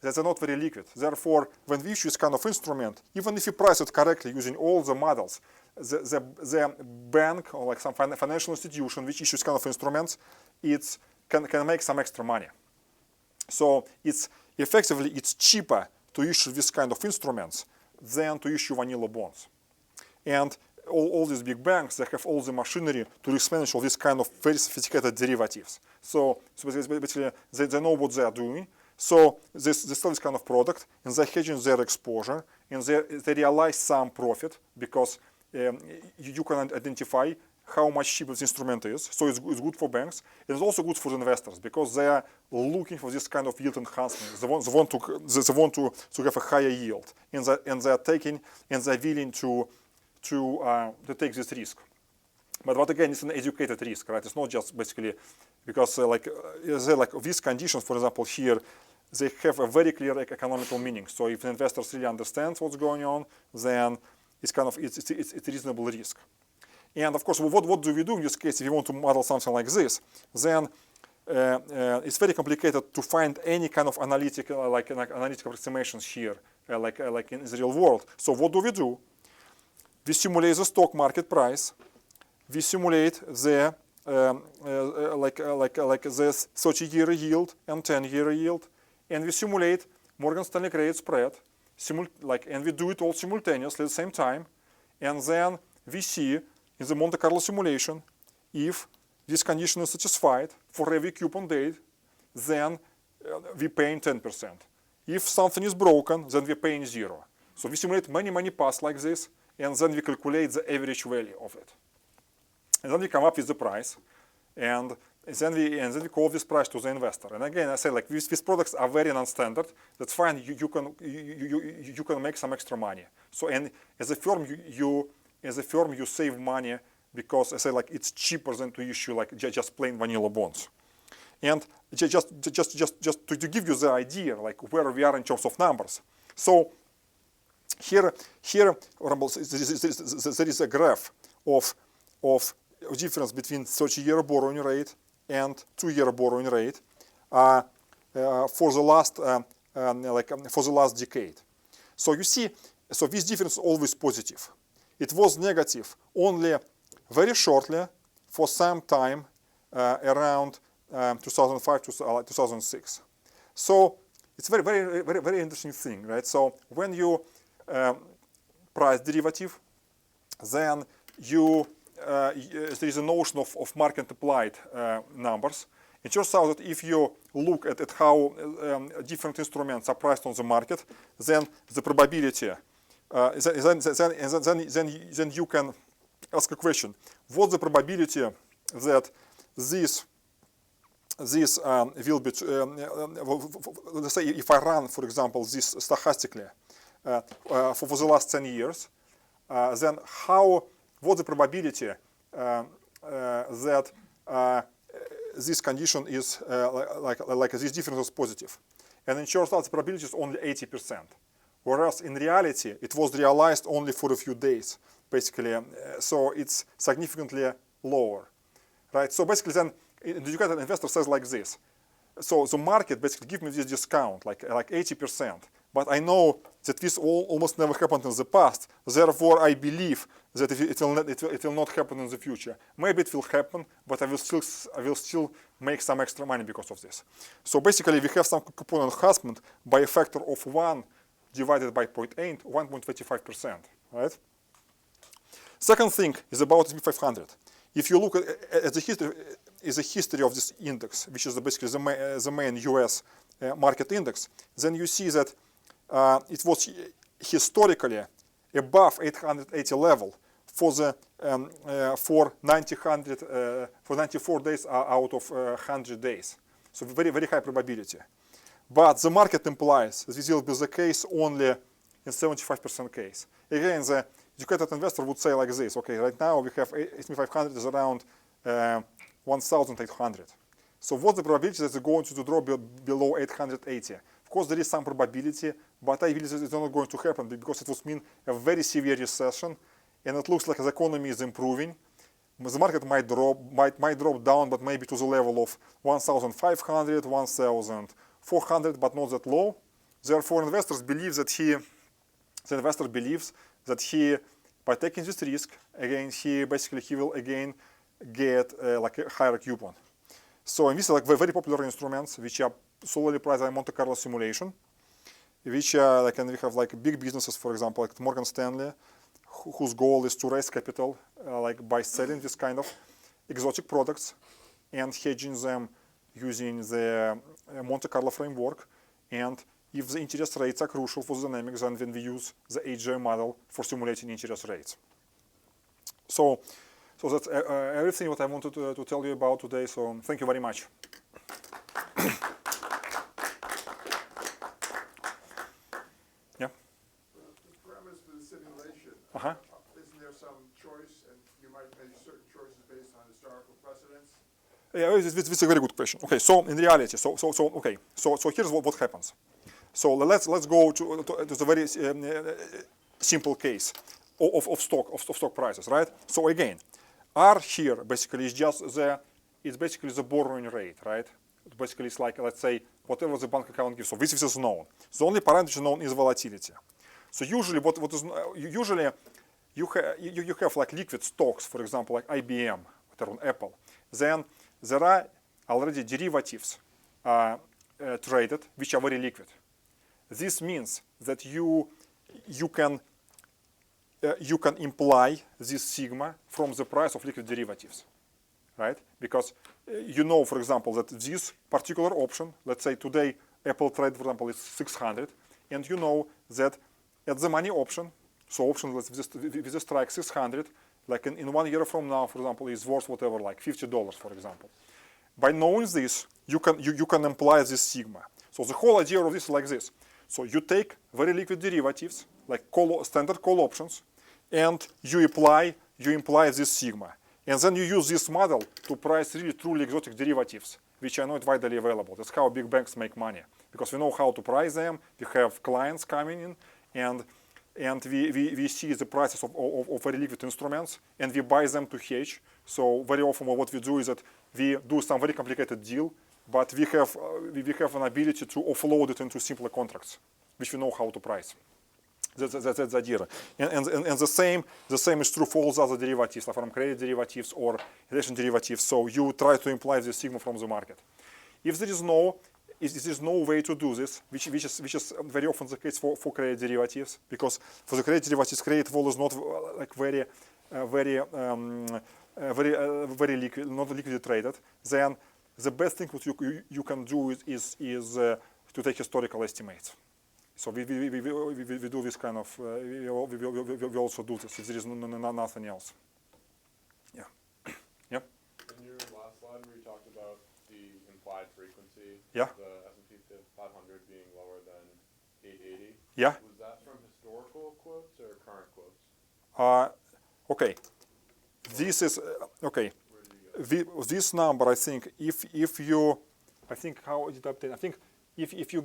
they're not very liquid. Therefore, when we issue this kind of instrument, even if you price it correctly using all the models, the bank or like some financial institution which issues kind of instruments, can make some extra money. So it's cheaper to issue this kind of instruments than to issue vanilla bonds. And all these big banks, they have all the machinery to risk manage all these kind of very sophisticated derivatives. So basically, they know what they are doing. So they sell this kind of product, and they're hedging their exposure, and they realize some profit because you can identify how much cheaper this instrument is. So it's good for banks. It's also good for the investors because they are looking for this kind of yield enhancement. They want to have a higher yield, and they're willing to take this risk. But again, it's an educated risk, right? It's not just basically because like these conditions, for example, here, they have a very clear economical meaning. So if the investors really understand what's going on, then it's a reasonable risk. And of course, what do we do in this case if you want to model something like this? Then it's very complicated to find any kind of analytical approximations here, like in the real world. So what do? We simulate the stock market price. We simulate the the 30-year yield and 10-year yield, and we simulate Morgan Stanley credit spread, and we do it all simultaneously at the same time, and then we see in the Monte Carlo simulation if this condition is satisfied for every coupon date, then we paying 10%. If something is broken, then we're paying 0. So we simulate many paths like this, and then we calculate the average value of it. And then we come up with the price, and then we call this price to the investor. And again, I say like these products are very non-standard. That's fine. You can make some extra money. So and as a firm you save money because I say like it's cheaper than to issue like just plain vanilla bonds. And just to give you the idea like where we are in terms of numbers. So here there is a graph of difference between 30-year borrowing rate and 2-year borrowing rate for the last decade. So you see, so this difference is always positive. It was negative only very shortly for some time around 2005 to 2006. So it's very interesting thing, right? So when you price derivative, then there is a notion of market applied numbers. It turns out that if you look at how different instruments are priced on the market, then the probability, then you can ask a question: what's the probability that this will be? Let's say if I run, for example, this stochastically for the last 10 years, then what's the probability that this condition is like this difference is positive? And it turns out the probability is only 80%, whereas in reality it was realized only for a few days, basically. So it's significantly lower, right? So basically, then the educated investor says like this: so the market basically give me this discount, like 80%. But I know that this almost never happened in the past. Therefore, I believe that it will not happen in the future. Maybe it will happen, but I will still make some extra money because of this. So basically, we have some coupon enhancement by a factor of 1 divided by 0.8, 1.25%, right? Second thing is about S&P 500. If you look at the history of this index, which is basically the main US market index, then you see that it was historically above 880 level for 94 days out of 100 days. So very, very high probability. But the market implies that this will be the case only in 75% case. Again, the educated investor would say like this, okay, right now we have S&P 500 is around 1,800. So what's the probability that it's going to drop below 880? Of course, there is some probability, but I believe that it's not going to happen because it would mean a very severe recession, and it looks like the economy is improving. The market might drop down, but maybe to the level of 1,500, 1,400, but not that low. Therefore, the investor believes that he, by taking this risk, again, he will again get like a higher coupon. So these are like very popular instruments which are solely priced by Monte Carlo simulation, which like, and we have like big businesses, for example, like Morgan Stanley, whose goal is to raise capital like by selling this kind of exotic products and hedging them using the Monte Carlo framework. And if the interest rates are crucial for the dynamics, then we use the HJM model for simulating interest rates. So that's everything what I wanted to tell you about today. So thank you very much. Yeah. The parameters for the simulation. Uh-huh. Isn't there some choice, and you might make certain choices based on historical precedents? Yeah, this is a very good question. Okay, so in reality, so here's what happens. So let's go to the very simple case of stock prices, right? So again, R here basically is just the borrowing rate, right? Basically, it's like, let's say, whatever the bank account gives. So this is known. The only parameter which is known is volatility. So usually, you have like liquid stocks, for example, like IBM or on Apple. Then there are already derivatives traded which are very liquid. This means that you can imply this sigma from the price of liquid derivatives, right? Because you know, for example, that this particular option, let's say today Apple trade, for example, is 600, and you know that at the money option, so option with the strike 600, like in 1 year from now, for example, is worth whatever, like $50, for example. By knowing this, you can imply this sigma. So the whole idea of this is like this. So you take very liquid derivatives, like standard call options, and you imply this sigma. And then you use this model to price really truly exotic derivatives, which are not widely available. That's how big banks make money, because we know how to price them. We have clients coming in, and we see the prices of very liquid instruments, and we buy them to hedge. So very often what we do is that we do some very complicated deal, but we have an ability to offload it into simpler contracts, which we know how to price. That's the idea. And the same is true for all the other derivatives, like from credit derivatives or relation derivatives. So you try to imply the sigma from the market. If there is no way to do this, which is very often the case for credit derivatives, because for the credit derivatives, credit vol is not like very liquid, not liquidly traded. Then the best thing what you can do is to take historical estimates. So we do this kind of we also do this if there is nothing else. Yeah. Yep. In your last slide where you talked about the implied frequency, yeah, the S&P 500 being lower than 880. Yeah. Was that from historical quotes or current quotes? Okay. This is okay. This number, I think, if you, I think how is it updated? I think if you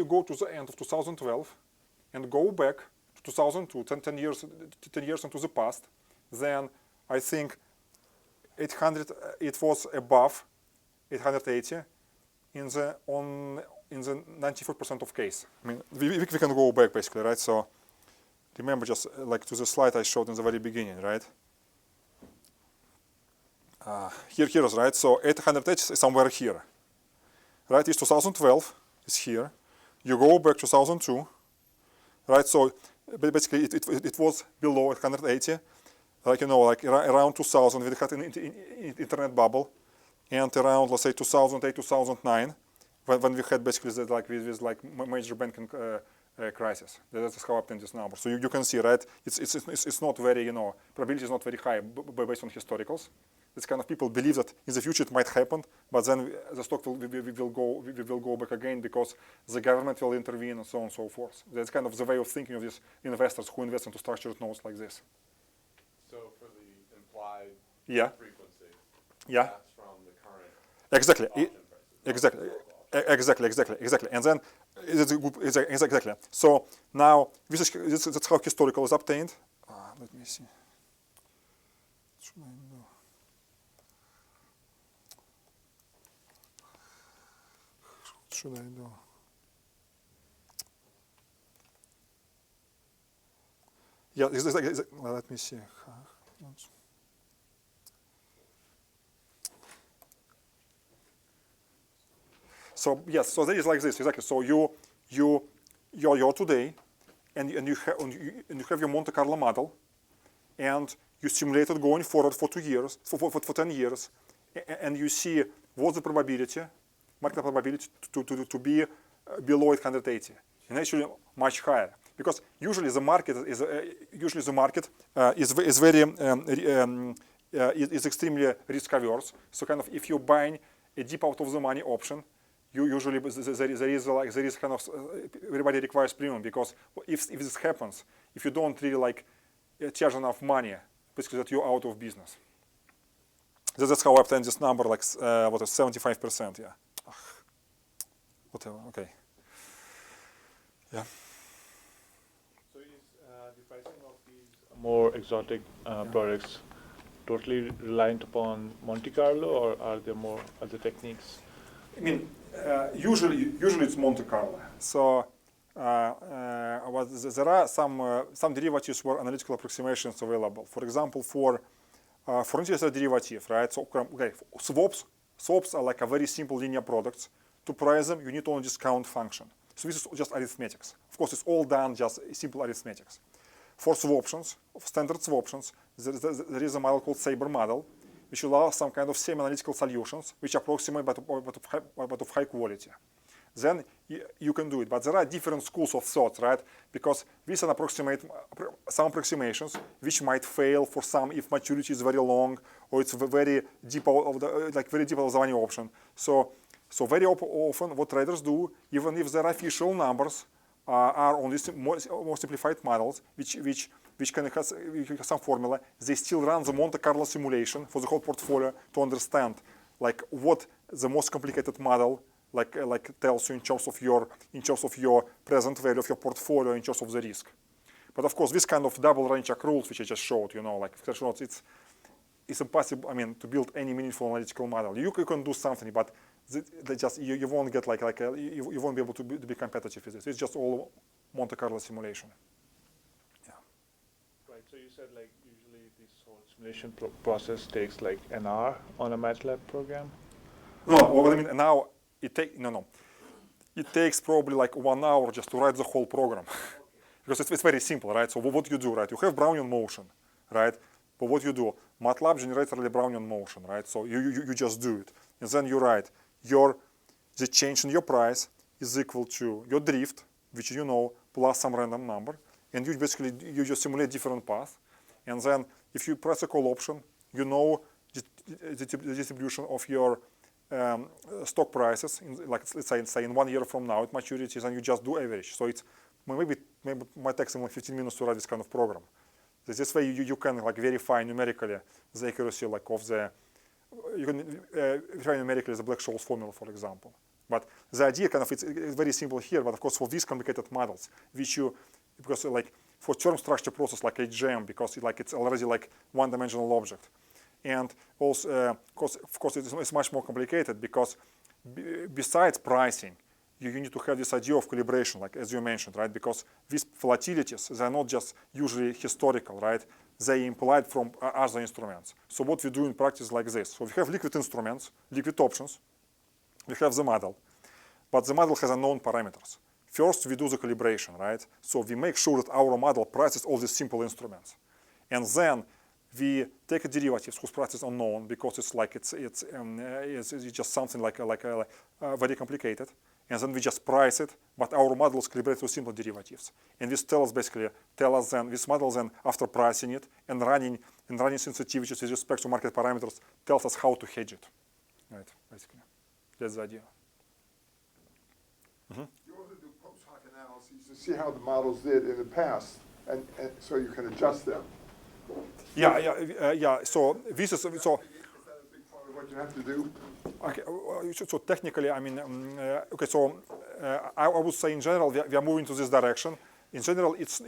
go to the end of 2012 and go back to 2002, 10 years into the past, then I think 800 it was above 880 in the 94% of case. I mean, we can go back basically, right? So remember just like to the slide I showed in the very beginning, right? Here's right. So 880 is somewhere here, right? It's 2012. It's here. You go back to 2002, right? So basically it was below 880, like like around 2000 we had an internet bubble, and around let's say 2008 2009 when we had basically with major banking crisis. That's how I obtained this number. So you can see, right? It's not very probability is not very high based on historicals. It's kind of people believe that in the future it might happen, but then the stock will go back again because the government will intervene and so on and so forth. That's kind of the way of thinking of these investors who invest into structured notes like this. So for the implied Yeah. frequency, Yeah. that's from the current Exactly. option prices. Exactly. And then exactly. So now that's how historical is obtained. Let me see. Should I know? Should I do? Yeah, let me see. So yes, so there is like this exactly. So you're today, and you have your Monte Carlo model, and you simulate it going forward for 2 years, for 10 years, and you see what's the probability, market probability to be below 880, and actually much higher, because usually the market is very is extremely risk averse. So kind of if you're buying a deep out of the money option, you usually there is kind of everybody requires premium, because if this happens, if you don't really charge enough money, basically that you're out of business. That's how I obtained this number, like what is 75%? Yeah. Whatever. Okay. Yeah. So is the pricing of these more exotic products totally reliant upon Monte Carlo, or are there more other techniques? I mean, usually it's Monte Carlo. So there are some derivatives where analytical approximations available. For example, for interest rate derivative, right? So okay, swaps are like a very simple linear products. To price them, you need only discount function. So this is just arithmetics. Of course, it's all done just simple arithmetics. For swaptions, standard swaptions, there is a model called Sabre model, which allows some kind of semi-analytical solutions which approximate but of high quality. Then you can do it. But there are different schools of thought, right? Because we can approximate some approximations which might fail for some if maturity is very long or it's very deep of the very deep of the money option. So very often what traders do, even if their official numbers are on these more simplified models, which can have some formula, they still run the Monte Carlo simulation for the whole portfolio to understand what the most complicated model tells you in terms of your present value of your portfolio, in terms of the risk. But of course, this kind of double range accruals which I just showed, it's impossible. I mean, to build any meaningful analytical model. You can do something, but you won't get you won't be able to be competitive with this. It's just all Monte Carlo simulation. Yeah. Right. So you said usually this whole simulation process takes an hour on a MATLAB program. No, what I mean now it takes probably 1 hour just to write the whole program, because it's very simple, right? So what you do, right? You have Brownian motion, right? But what you do, MATLAB generates really Brownian motion, right? So you just do it, and then you write the change in your price is equal to your drift, which plus some random number, and you just simulate different paths, and then if you press a call option, the distribution of your stock prices, let's say in 1 year from now at maturity, and you just do average. So it's maybe might take someone 15 minutes to write this kind of program. This way you can verify numerically the accuracy of the you can verify numerically the Black-Scholes formula, for example. But the idea it's very simple here. But of course, for these complicated models, because for term structure process like HJM, because it's already one-dimensional object, And also, of course, it's much more complicated because besides pricing, you need to have this idea of calibration, like as you mentioned, right? Because these volatilities, they're not just usually historical, right? They implied from other instruments. So what we do in practice is like this. So we have liquid instruments, liquid options. We have the model, but the model has unknown parameters. First, we do the calibration, right? So we make sure that our model prices all these simple instruments, and then we take a derivatives whose price is unknown because it's just something like very complicated, and then we just price it. But our model is calibrated with simple derivatives, and this this model then after pricing it and running sensitivities with respect to market parameters tells us how to hedge it, right? Basically, that's the idea. You also do post hoc analyses to see how the models did in the past, and so you can adjust them. Yeah. So this is so. Is that a big part of what you have to do? Okay, so technically, I mean, okay. So I would say in general we are moving to this direction. In general, it's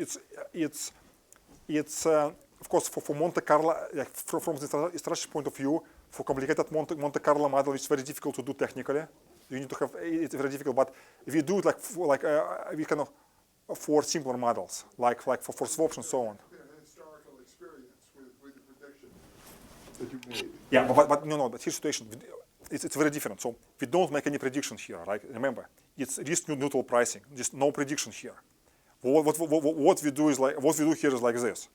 of course for Monte Carlo, like from the strategy point of view, for complicated Monte Carlo model, it's very difficult to do technically. You need to have it's very difficult, but if you do it we can for simpler models, like for swaps and so on. Historical experience with the prediction that you made. Yeah, but but here's the situation. It's very different. So we don't make any prediction here, right? Remember, it's risk neutral pricing. Just no prediction here. What we do here is like this.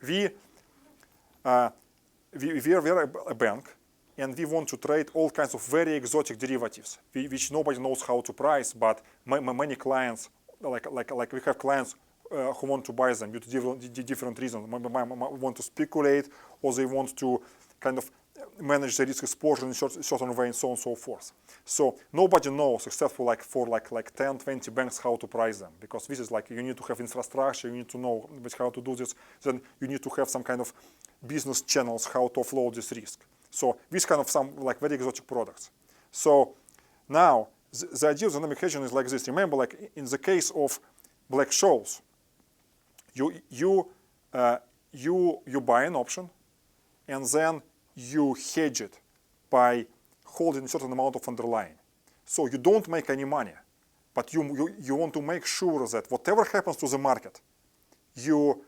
We are a bank, and we want to trade all kinds of very exotic derivatives, which nobody knows how to price. But many clients, like we have clients who want to buy them due to different reasons. Maybe want to speculate, or they want to kind of manage the risk exposure in a certain way, and so on and so forth. So nobody knows except for 10, 20 banks how to price them, because this is like you need to have infrastructure, you need to know how to do this. Then you need to have some kind of business channels how to offload this risk. So this kind of some like very exotic products. So now the idea of dynamic hedging is like this. Remember, like in the case of Black-Scholes, you buy an option, and then you hedge it by holding a certain amount of underlying. So you don't make any money, but you want to make sure that whatever happens to the market, you're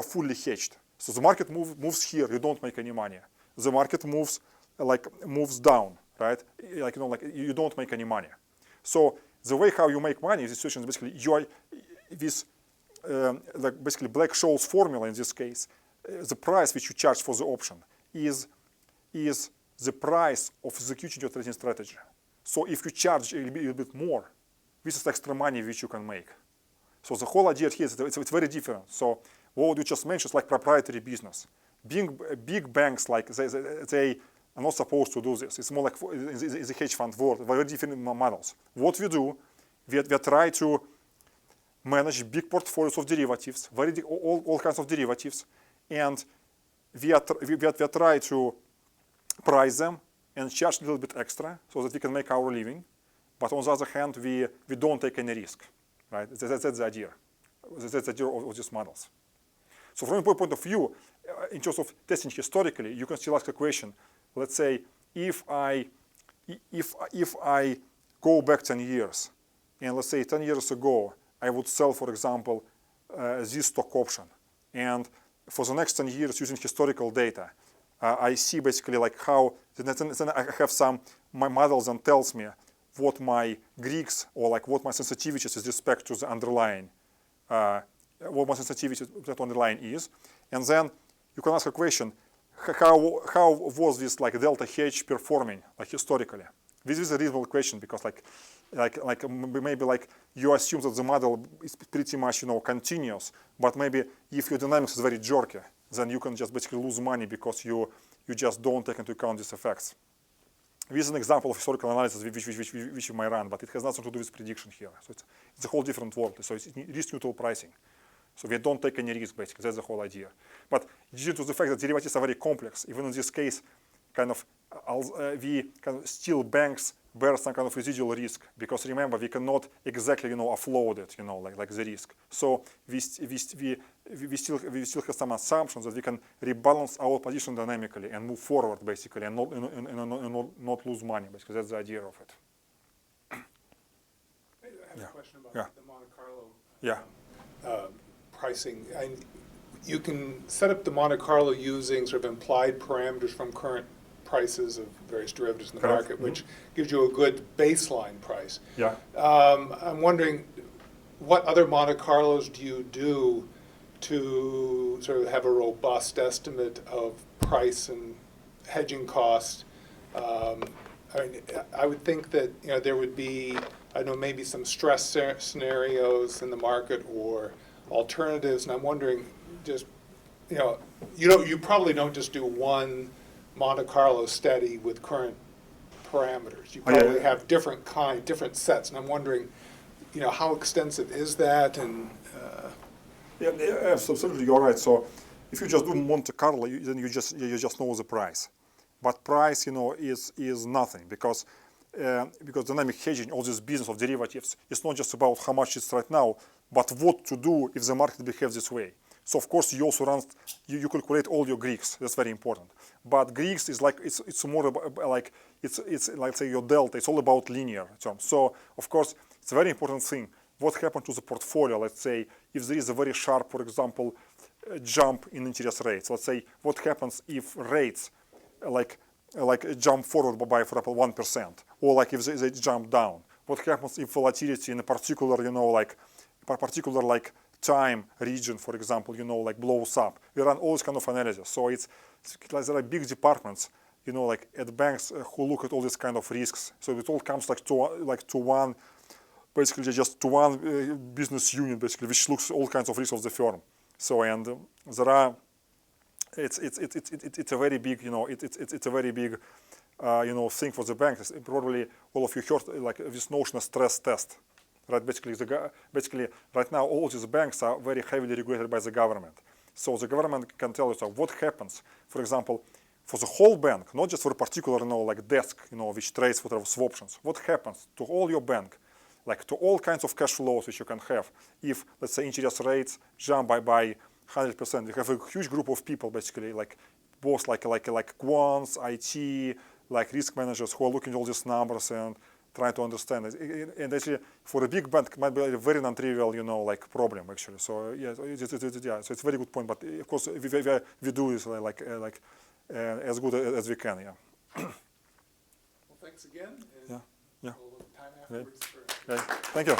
fully hedged. So the market moves here, you don't make any money. The market moves down, right? You don't make any money. So the way how you make money in this situation is basically basically Black-Scholes formula in this case. The price which you charge for the option is the price of executing your trading strategy. So if you charge a little bit more, this is extra money which you can make. So the whole idea here is it's very different. So what you just mentioned is like proprietary business. Big banks, like they are not supposed to do this. It's more like in the hedge fund world, very different models. What we do, we try to manage big portfolios of derivatives, all kinds of derivatives, and we try to price them and charge a little bit extra so that we can make our living. But on the other hand, we don't take any risk, right? That's the idea. That's the idea of these models. So from a point of view, in terms of testing historically, you can still ask a question. Let's say if I go back 10 years, and let's say 10 years ago, I would sell, for example, this stock option. And for the next 10 years, using historical data, I see basically like how, then I have my models and tells me what my Greeks or like what my sensitivities with respect to the underlying, what my sensitivity to that underlying is. And then you can ask a question, how was this like delta hedge performing like historically? This is a reasonable question because maybe like you assume that the model is pretty much continuous, but maybe if your dynamics is very jerky, then you can just basically lose money because you just don't take into account these effects. This is an example of historical analysis which you might run, but it has nothing to do with prediction here. So it's a whole different world. So it's risk neutral pricing. So we don't take any risk basically. That's the whole idea. But due to the fact that derivatives are very complex, even in this case, kind of we can still banks bear some kind of residual risk, because remember, we cannot exactly, offload it, like the risk. So we still have some assumptions that we can rebalance our position dynamically and move forward, basically, and not lose money. Basically, that's the idea of it. I have a question about Yeah. the Monte Carlo Yeah. pricing. You can set up the Monte Carlo using sort of implied parameters from current prices of various derivatives in the Correct. market, which gives you a good baseline price. Yeah. I'm wondering, what other Monte Carlos do you do to sort of have a robust estimate of price and hedging costs? I would think that there would be, maybe some stress scenarios in the market or alternatives, and I'm wondering, just you probably don't just do one Monte Carlo study with current parameters. You probably have different sets, and I'm wondering, how extensive is that? And Yeah, absolutely, you're right. So if you just do Monte Carlo, then you just know the price. But price, is nothing, because dynamic hedging, all this business of derivatives, it's not just about how much it's right now, but what to do if the market behaves this way. So of course you also you calculate all your Greeks. That's very important. But Greeks is like it's more about, like it's like, say, your delta. It's all about linear terms. So of course it's a very important thing. What happened to the portfolio? Let's say if there is a very sharp, for example, jump in interest rates. Let's say what happens if rates like jump forward by, for example, 1%, or like if they jump down. What happens if volatility in a particular, time region, for example, like blows up? We run all this kind of analysis. So it's like there are big departments, at banks who look at all these kind of risks. So it all comes to one, basically just to one business unit, basically, which looks at all kinds of risks of the firm. So and there are, it's a very big, it's a very big, thing for the banks. Probably all of you heard like this notion of stress test. Right, basically, right now all these banks are very heavily regulated by the government. So the government can tell you, so what happens, for example, for the whole bank, not just for a particular, desk, which trades whatever swaptions. What happens to all your bank, like to all kinds of cash flows which you can have, if, let's say, interest rates jump by 100%? We have a huge group of people, basically, like both like quants, IT, like risk managers, who are looking at all these numbers and trying to understand it. And actually, for a big bank, it might be a very non-trivial, problem, actually. So yeah, so it's a very good point. But of course, we do this as good as we can. Yeah. well, thanks again. And Yeah. we'll have time afterwards for Okay. Thank you.